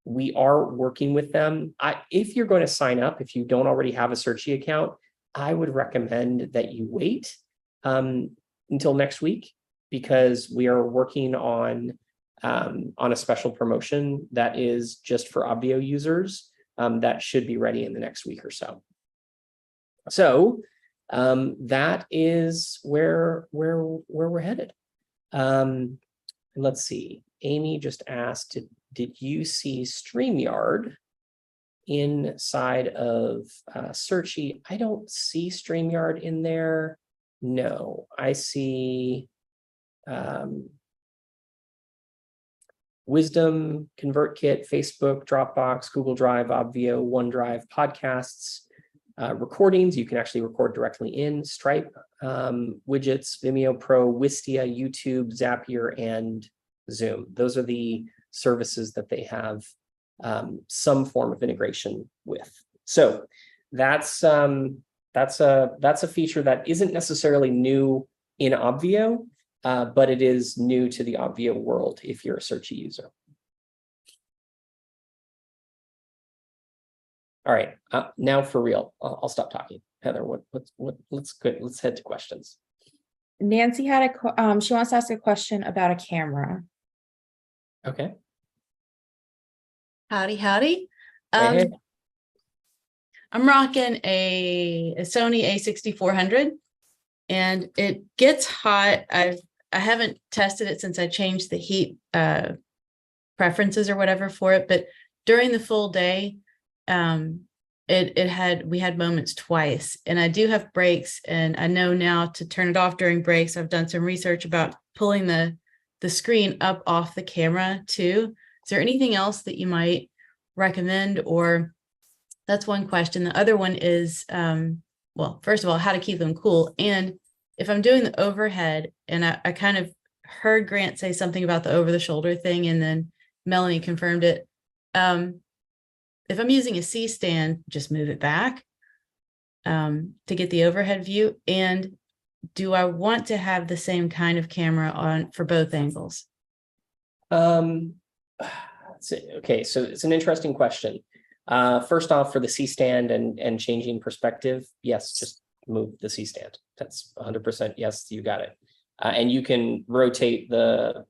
We are working with them. If you're going to sign up, if you don't already have a Searchy account, I would recommend that you wait until next week, because we are working on a special promotion that is just for Obvio users that should be ready in the next week or so. So that is where we're headed. Let's see. Amy just asked, did you see StreamYard inside of Searchy? I don't see StreamYard in there. No, I see Wisdom, ConvertKit, Facebook, Dropbox, Google Drive, Obvio, OneDrive, Podcasts, recordings. You can actually record directly in Stripe, widgets, Vimeo Pro, Wistia, YouTube, Zapier, and Zoom. Those are the services that they have some form of integration with. So that's a feature that isn't necessarily new in Obvio, but it is new to the Obvio world if you're a Searchy user. All right, now for real, I'll stop talking. Heather, let's head to questions. Nancy had she wants to ask a question about a camera. Okay. Howdy, howdy. Hey. I'm rocking a Sony A6400 and it gets hot. I haven't tested it since I changed the heat preferences or whatever for it, but during the full day, we had moments twice, and I do have breaks, and I know now to turn it off during breaks. I've done some research about pulling the screen up off the camera too. Is there anything else that you might recommend? Or that's one question. The other one is, well, first of all, how to keep them cool. And if I'm doing the overhead, and I kind of heard Grant say something about the over the shoulder thing, and then Melanie confirmed it. If I'm using a C stand, just move it back to get the overhead view. And do I want to have the same kind of camera on for both angles? Okay, so it's an interesting question. First off, for the C stand and changing perspective, yes, just move the C stand. That's 100% yes, you got it. And you can rotate the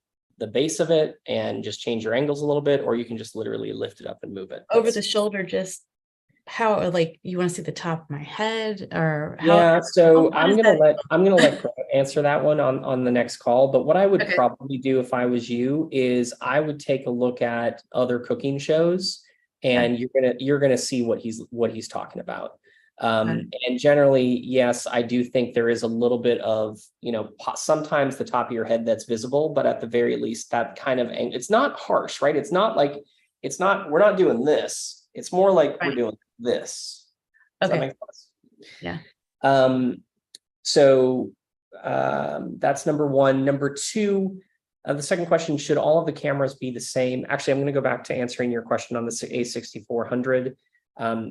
base of it and just change your angles a little bit, or you can just literally lift it up and move it. Over the shoulder, just how, like, you want to see the top of my head, or how? Yeah, so I'm gonna let Grant answer that one on the next call. But what I would probably do if I was you is I would take a look at other cooking shows, and you're gonna see what he's talking about. And generally, yes, I do think there is a little bit of, sometimes the top of your head that's visible, but at the very least, that kind of, it's not harsh, right? It's not like, we're not doing this. It's more like we're doing this. Does that make sense? Yeah. That's number one. Number two, the second question, should all of the cameras be the same? Actually, I'm going to go back to answering your question on the A6400.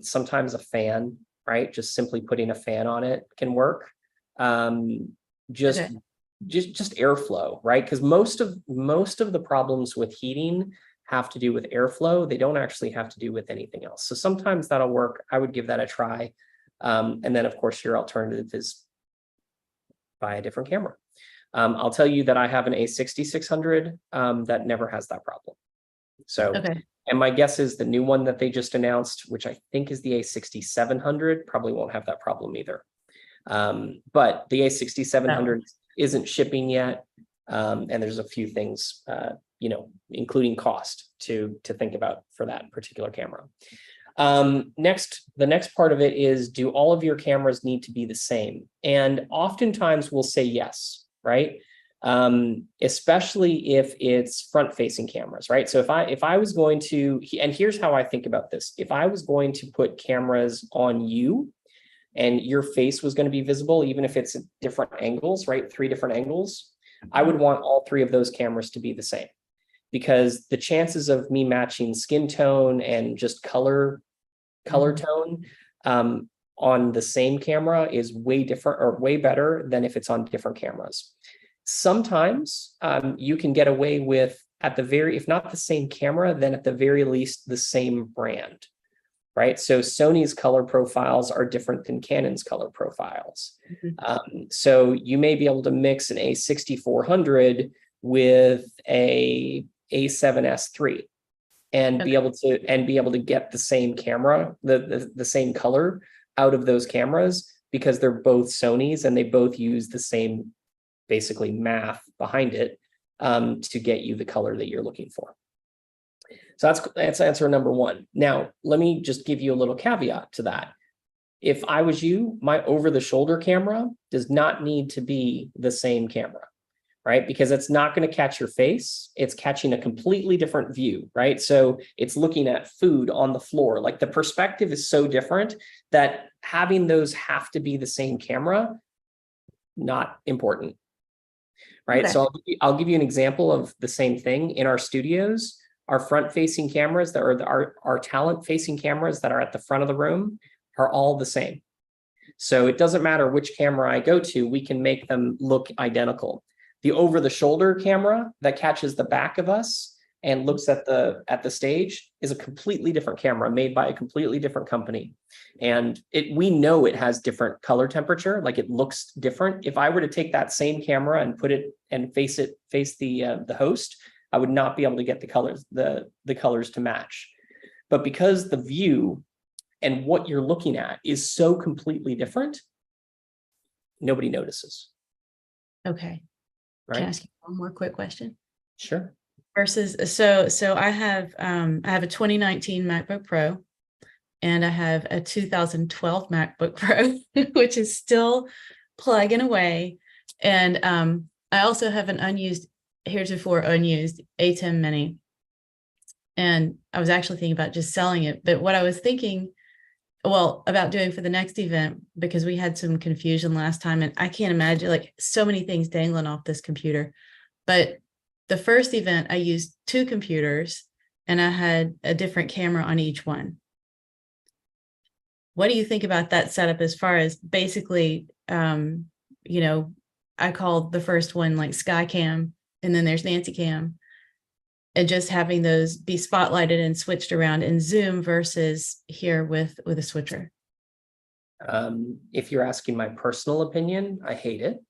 Sometimes a fan, right? Just simply putting a fan on it can work. Just airflow, right? Because most of the problems with heating have to do with airflow. They don't actually have to do with anything else. So sometimes that'll work. I would give that a try. And then of course your alternative is buy a different camera. I'll tell you that I have an A6600 that never has that problem. So, and my guess is the new one that they just announced, which I think is the A6700, probably won't have that problem either. But the A6700 isn't shipping yet. And there's a few things, including cost to think about for that particular camera. The next part of it is, do all of your cameras need to be the same? And oftentimes we'll say yes, right? Especially if it's front-facing cameras, right? So if I was going to, and here's how I think about this. If I was going to put cameras on you and your face was going to be visible, even if it's at different angles, right? 3 different angles, I would want all 3 of those cameras to be the same, because the chances of me matching skin tone and just color tone on the same camera is way different, or way better than if it's on different cameras. Sometimes you can get away with, if not the same camera, then at the very least the same brand, right? So Sony's color profiles are different than Canon's color profiles. So you may be able to mix an A6400 with a A7S III and be able to get the same camera, the same color out of those cameras, because they're both Sony's and they both use the same basically math behind it to get you the color that you're looking for. So that's answer number 1. Now, let me just give you a little caveat to that. If I was you, my over-the-shoulder camera does not need to be the same camera, right? Because it's not going to catch your face. It's catching a completely different view, right? So it's looking at food on the floor. Like the perspective is so different that having those have to be the same camera, not important, right? Okay. So I'll give you an example of the same thing in our studios. Our front-facing cameras that are our talent-facing cameras that are at the front of the room are all the same. So it doesn't matter which camera I go to, we can make them look identical. The over-the-shoulder camera that catches the back of us and looks at the stage is a completely different camera made by a completely different company. And we know it has different color temperature, like it looks different. If I were to take that same camera and put it and face the host, I would not be able to get the colors to match. But because the view and what you're looking at is so completely different, nobody notices. Okay. Right? Can I ask you one more quick question? Sure. Versus, so I have a 2019 MacBook Pro and I have a 2012 MacBook Pro, which is still plugging away. And I also have an heretofore unused A10 Mini. And I was actually thinking about just selling it. But what I was thinking, about doing for the next event, because we had some confusion last time, and I can't imagine, like, so many things dangling off this computer. But the first event, I used 2 computers and I had a different camera on each one. What do you think about that setup as far as basically, I called the first one like Skycam, and then there's Nancy Cam, and just having those be spotlighted and switched around in Zoom versus here with a switcher? If you're asking my personal opinion, I hate it.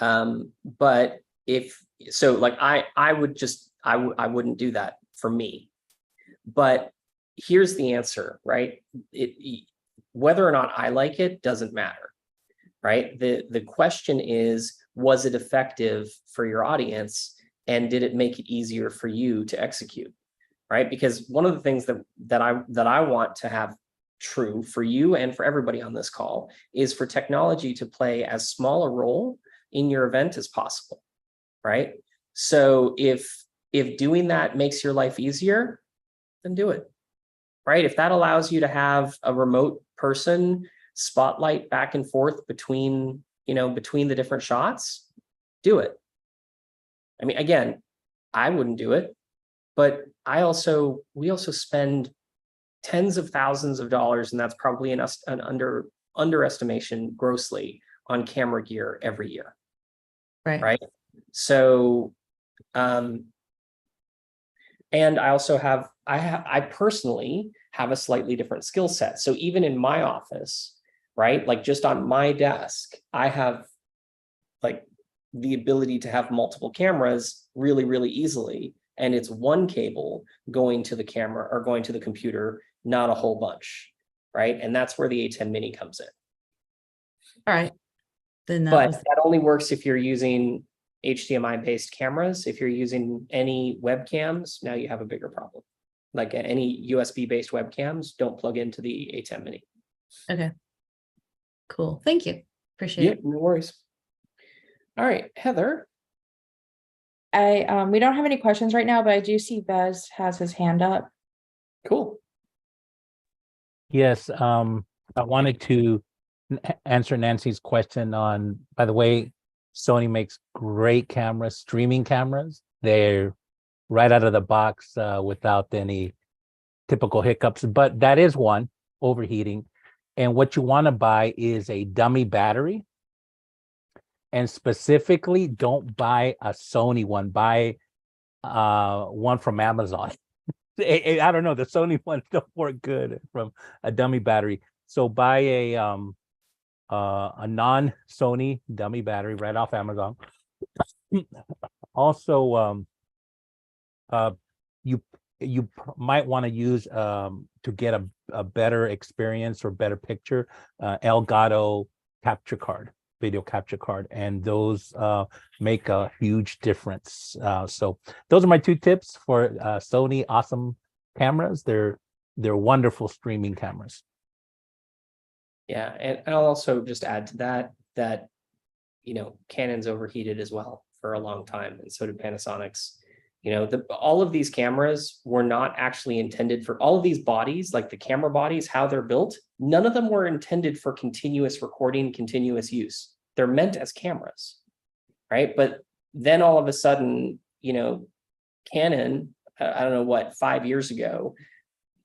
But I wouldn't do that for me. But here's the answer, right? Whether or not I like it doesn't matter, right? The question is, was it effective for your audience? And did it make it easier for you to execute, right? Because one of the things that I want to have true for you and for everybody on this call is for technology to play as small a role in your event as possible, right? So if doing that makes your life easier, then do it, right? If that allows you to have a remote person spotlight back and forth between the different shots, do it. I mean, again, I wouldn't do it, but we also spend tens of thousands of dollars, and that's probably an underestimation grossly, on camera gear every year. Right. So, and I personally have a slightly different skill set. So even in my office, right, like just on my desk, I have like the ability to have multiple cameras really, really easily. And it's one cable going to the camera or going to the computer, not a whole bunch, right? And that's where the A10 Mini comes in. All right. Then that only works if you're using HDMI-based cameras. If you're using any webcams, now you have a bigger problem. Like any USB-based webcams don't plug into the A10 Mini. Okay. Cool. Thank you. Appreciate it. No worries. All right, Heather. We don't have any questions right now, but I do see Bez has his hand up. Cool. Yes, I wanted to answer Nancy's question on, by the way, Sony makes great cameras, streaming cameras. They're right out of the box without any typical hiccups, but that is one, overheating. And what you want to buy is a dummy battery. And specifically, don't buy a Sony one, buy one from Amazon. I don't know, the Sony ones don't work good from a dummy battery. So buy a non-Sony dummy battery right off Amazon. Also, you might want to use to get a better experience or better picture, Elgato capture card, video capture card, and those make a huge difference. So those are my 2 tips for Sony awesome cameras. They're wonderful streaming cameras. Yeah, and I'll also just add to that Canon's overheated as well for a long time, and so did Panasonic's. You know, all of these cameras were not actually intended for all of these bodies, like the camera bodies, how they're built. None of them were intended for continuous recording, continuous use. They're meant as cameras, right? But then all of a sudden, you know, Canon, I don't know what, 5 years ago,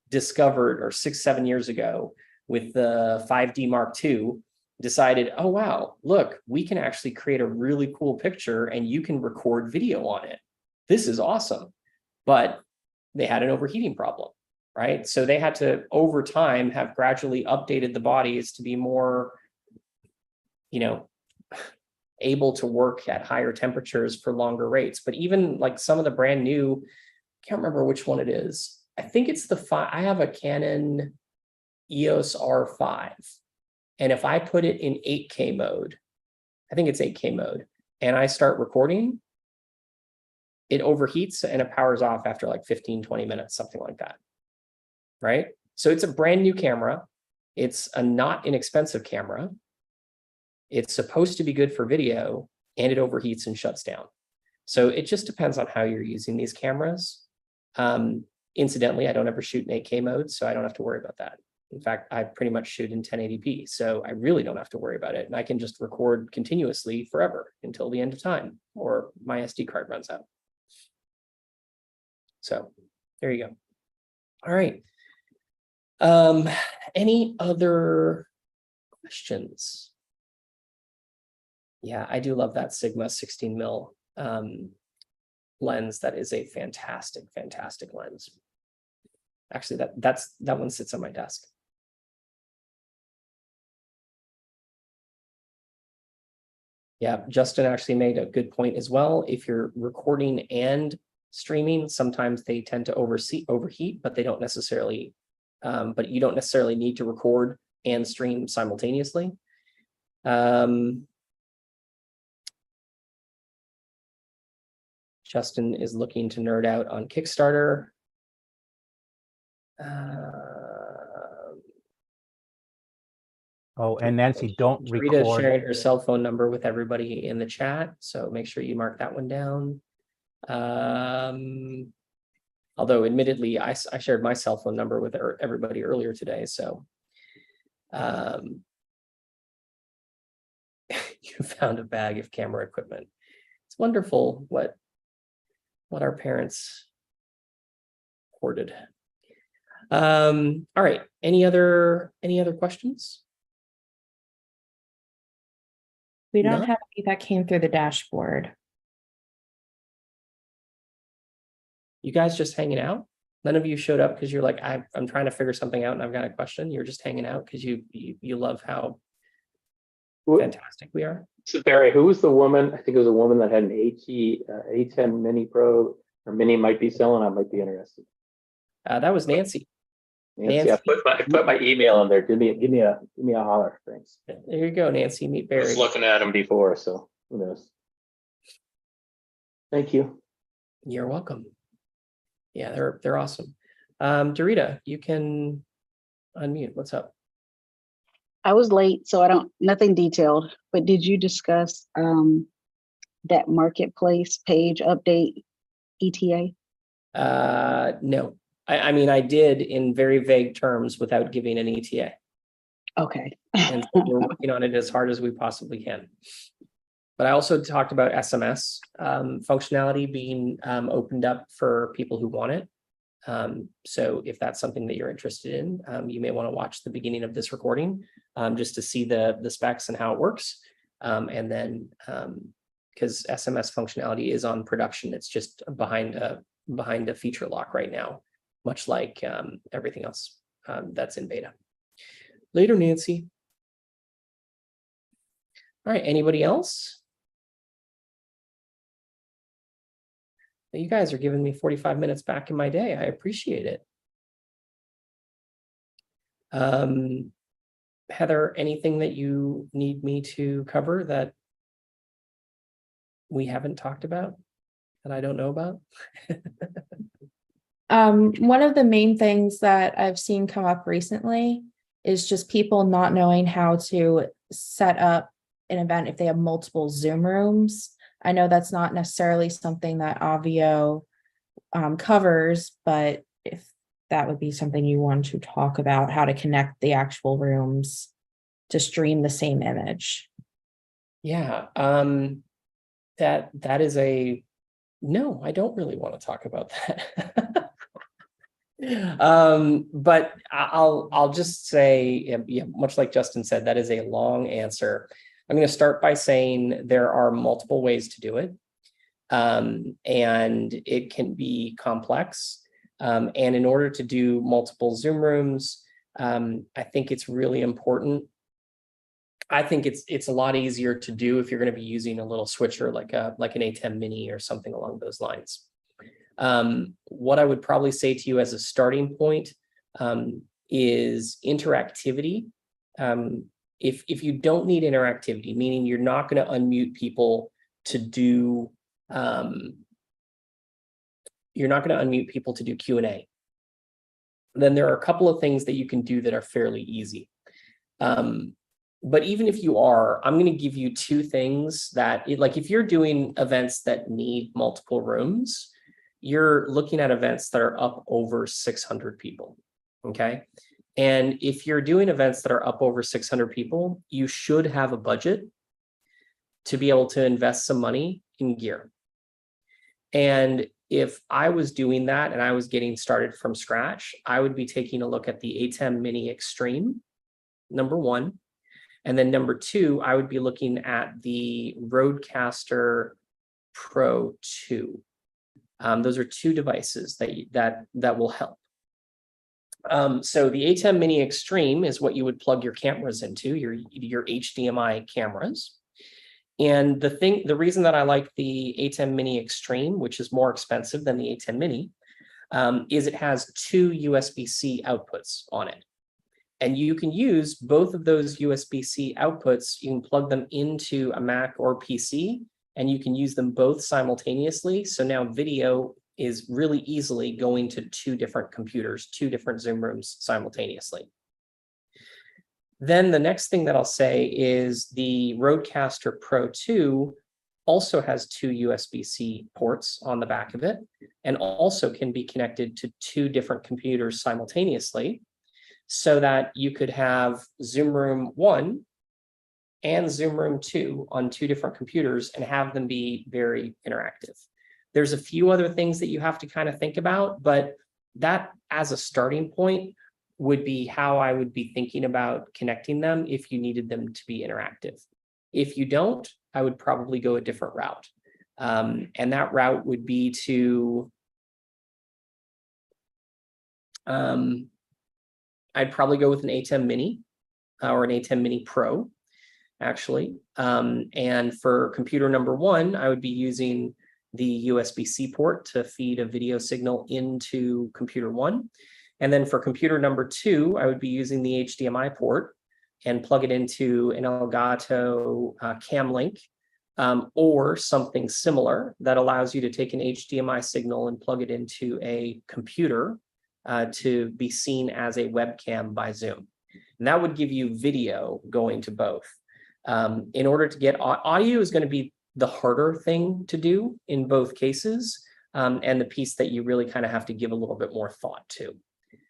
discovered, or 6-7 years ago, with the 5D Mark II, decided, oh, wow, look, we can actually create a really cool picture and you can record video on it. This is awesome. But they had an overheating problem, right? So they had to, over time, have gradually updated the bodies to be more, you know, able to work at higher temperatures for longer rates. But even like some of the brand new, can't remember which one it is. I think it's I have a Canon EOS R5. And if I put it in 8K mode, I think it's 8K mode, and I start recording, it overheats and it powers off after like 15-20 minutes, something like that, right? So it's a brand new camera. It's a not inexpensive camera. It's supposed to be good for video, and it overheats and shuts down. So it just depends on how you're using these cameras. Incidentally, I don't ever shoot in 8K mode, so I don't have to worry about that. In fact, I pretty much shoot in 1080p, so I really don't have to worry about it. And I can just record continuously forever until the end of time, or my SD card runs out. So there you go. All right. Any other questions? Yeah, I do love that Sigma 16 mil lens. That is a fantastic, fantastic lens. Actually, that one sits on my desk. Yeah, Justin actually made a good point as well. If you're recording and streaming, sometimes they tend to overheat, but they don't necessarily, but you don't necessarily need to record and stream simultaneously. Justin is looking to nerd out on Kickstarter. Oh, and Nancy, don't Rita record. sharing her cell phone number with everybody in the chat, so make sure you mark that one down. Although admittedly, I shared my cell phone number with everybody earlier today, so you found a bag of camera equipment. It's wonderful what our parents hoarded. All right, any other questions? We don't No? have any that came through the dashboard. You guys just hanging out? None of you showed up because you're like, I'm trying to figure something out and I've got a question. You're just hanging out because you love how fantastic we are. So Barry, who was the woman? I think it was a woman that had an A10 Mini Pro, or Mini might be selling. I might be interested. That was Nancy. Nancy, I put my email in there. Give me a holler. Thanks. There you go, Nancy. Meet I Barry. was looking at him before, so who knows? Thank you. You're welcome. Yeah, they're awesome. Dorita, you can unmute. What's up? I was late, so nothing detailed, but did you discuss that marketplace page update ETA? No. I mean, I did in very vague terms without giving an ETA. Okay. And so we're working on it as hard as we possibly can. But I also talked about SMS functionality being opened up for people who want it. So if that's something that you're interested in, you may want to watch the beginning of this recording just to see the specs and how it works. And then because SMS functionality is on production, it's just behind a feature lock right now, much like everything else that's in beta. Later, Nancy. All right, anybody else? You guys are giving me 45 minutes back in my day. I appreciate it. Heather, anything that you need me to cover that we haven't talked about that I don't know about? One of the main things that I've seen come up recently is just people not knowing how to set up an event if they have multiple Zoom rooms. I know that's not necessarily something that Obvio covers, but if that would be something you want to talk about, how to connect the actual rooms to stream the same image. Yeah, that is a, no, I don't really want to talk about that. But I'll just say, yeah, much like Justin said, that is a long answer. I'm going to start by saying there are multiple ways to do it. And it can be complex. And in order to do multiple Zoom rooms, I think it's really important. I think it's a lot easier to do if you're going to be using a little switcher like an A10 mini or something along those lines. What I would probably say to you as a starting point is interactivity. If you don't need interactivity, meaning you're not going to unmute people to do Q&A, then there are a couple of things that you can do that are fairly easy. But even if you are, I'm going to give you two things that, like, if you're doing events that need multiple rooms, you're looking at events that are up over 600 people, okay? And if you're doing events that are up over 600 people, you should have a budget to be able to invest some money in gear. And if I was doing that and I was getting started from scratch, I would be taking a look at the A10 Mini Extreme, number one. And then number two, I would be looking at the Rodecaster Pro 2. Those are two devices that will help. So the A10 Mini Extreme is what you would plug your cameras into, your HDMI cameras. And the reason that I like the A10 Mini Extreme, which is more expensive than the A10 Mini, is it has two USB-C outputs on it. And you can use both of those USB-C outputs. You can plug them into a Mac or PC, and you can use them both simultaneously. So now video is really easily going to two different computers, two different Zoom rooms simultaneously. Then the next thing that I'll say is the Rodecaster Pro 2 also has two USB-C ports on the back of it, and also can be connected to two different computers simultaneously, so that you could have Zoom Room 1 and Zoom Room 2 on two different computers and have them be very interactive. There's a few other things that you have to kind of think about, but that as a starting point would be how I would be thinking about connecting them if you needed them to be interactive. If you don't, I would probably go a different route. And that route would be to I'd probably go with an A10 Mini or an A10 Mini Pro, actually. And for computer number one, I would be using the USB-C port to feed a video signal into computer one. And then for computer number two, I would be using the HDMI port and plug it into an Elgato Cam Link or something similar that allows you to take an HDMI signal and plug it into a computer to be seen as a webcam by Zoom. And that would give you video going to both. In order to get audio is going to be the harder thing to do in both cases, and the piece that you really kind of have to give a little bit more thought to.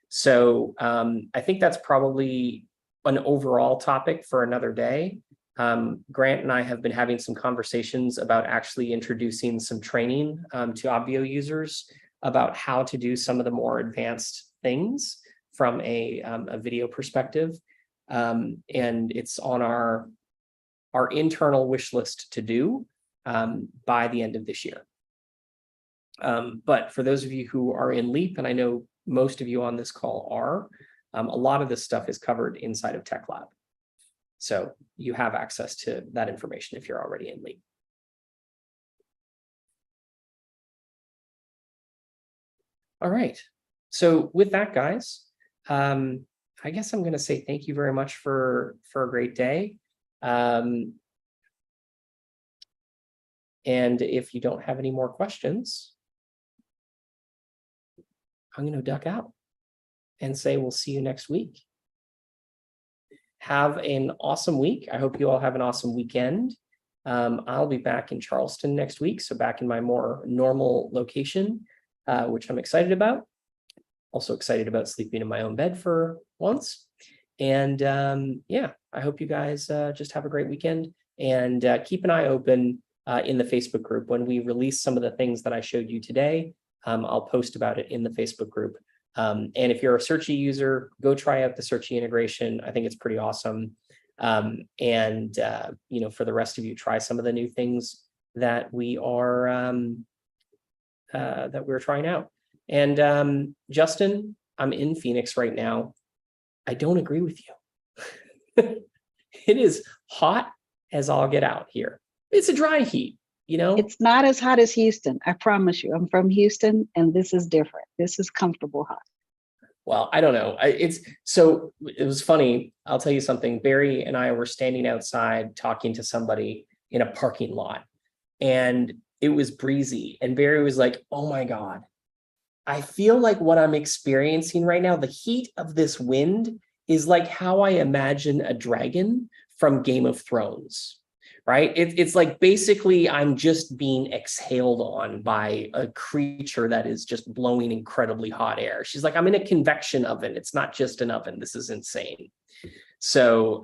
So I think that's probably an overall topic for another day. Grant and I have been having some conversations about actually introducing some training to Obvio users about how to do some of the more advanced things from a video perspective. And it's on our internal wish list to do by the end of this year. But for those of you who are in LEAP, and I know most of you on this call are, a lot of this stuff is covered inside of Tech Lab. So you have access to that information if you're already in LEAP. All right. So with that, guys, I guess I'm going to say thank you very much for a great day. And if you don't have any more questions, I'm going to duck out and say we'll see you next week. Have an awesome week. I hope you all have an awesome weekend. I'll be back in Charleston next week, so back in my more normal location, which I'm excited about. Also excited about sleeping in my own bed for once. And yeah, I hope you guys just have a great weekend, and keep an eye open in the Facebook group. When we release some of the things that I showed you today, I'll post about it in the Facebook group. And if you're a Searchy user, go try out the Searchy integration. I think it's pretty awesome. And you know, for the rest of you, try some of the new things that we are that we're trying out. And Justin, I'm in Phoenix right now. I don't agree with you. It is hot as all get out here. It's a dry heat, you know? It's not as hot as Houston. I promise you. I'm from Houston, and this is different. This is comfortable hot. Well, I don't know. So it was funny. I'll tell you something. Barry and I were standing outside talking to somebody in a parking lot, and it was breezy. And Barry was like, "Oh my God, I feel like what I'm experiencing right now, the heat of this wind is like how I imagine a dragon from Game of Thrones." Right? It's like basically I'm just being exhaled on by a creature that is just blowing incredibly hot air. She's like, I'm in a convection oven. It's not just an oven. This is insane. So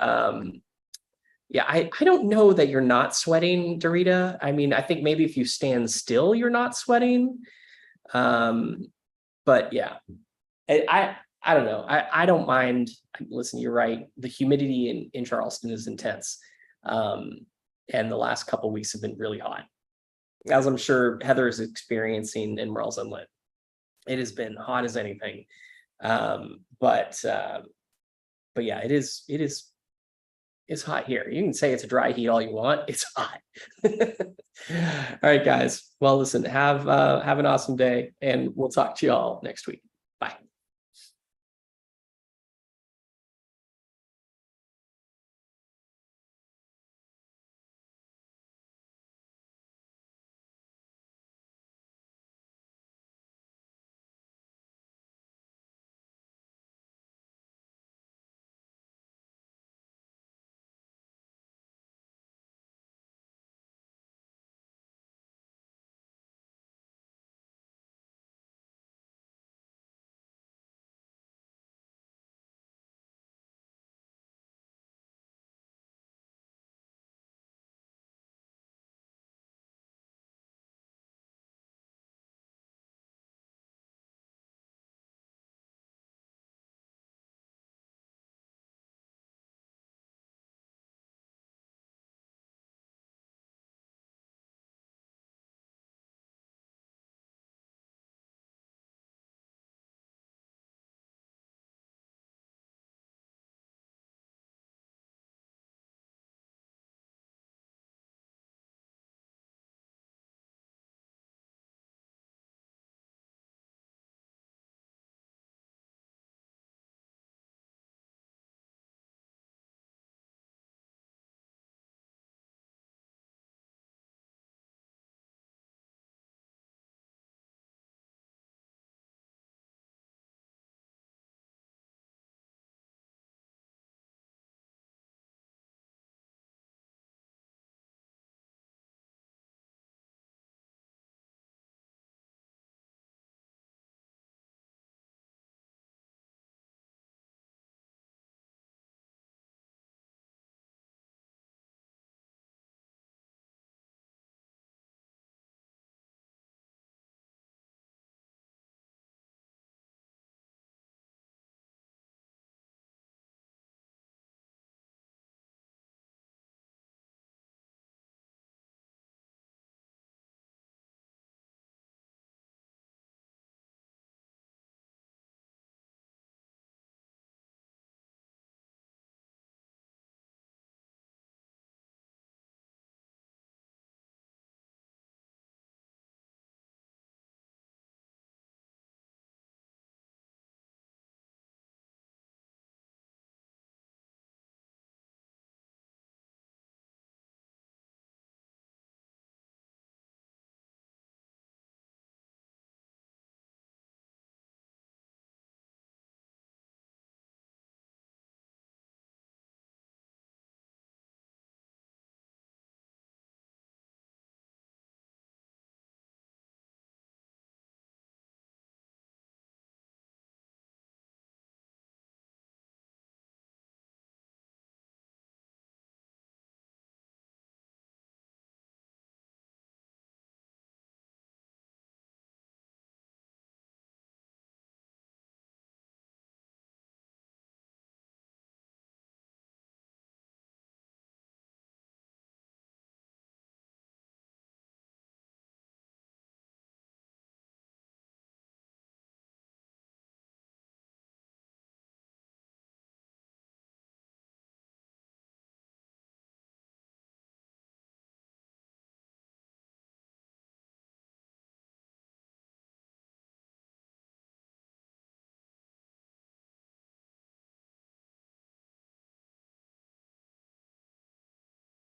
yeah, I don't know that you're not sweating, Dorita. I mean, I think maybe if you stand still, you're not sweating. But yeah, I don't know. I don't mind. Listen, you're right. The humidity in Charleston is intense. And the last couple of weeks have been really hot, as I'm sure Heather is experiencing in Merle's Inlet. It has been hot as anything. But yeah, it's hot here. You can say it's a dry heat all you want. It's hot. All right, guys. Well, listen, have an awesome day, and we'll talk to you all next week. Bye.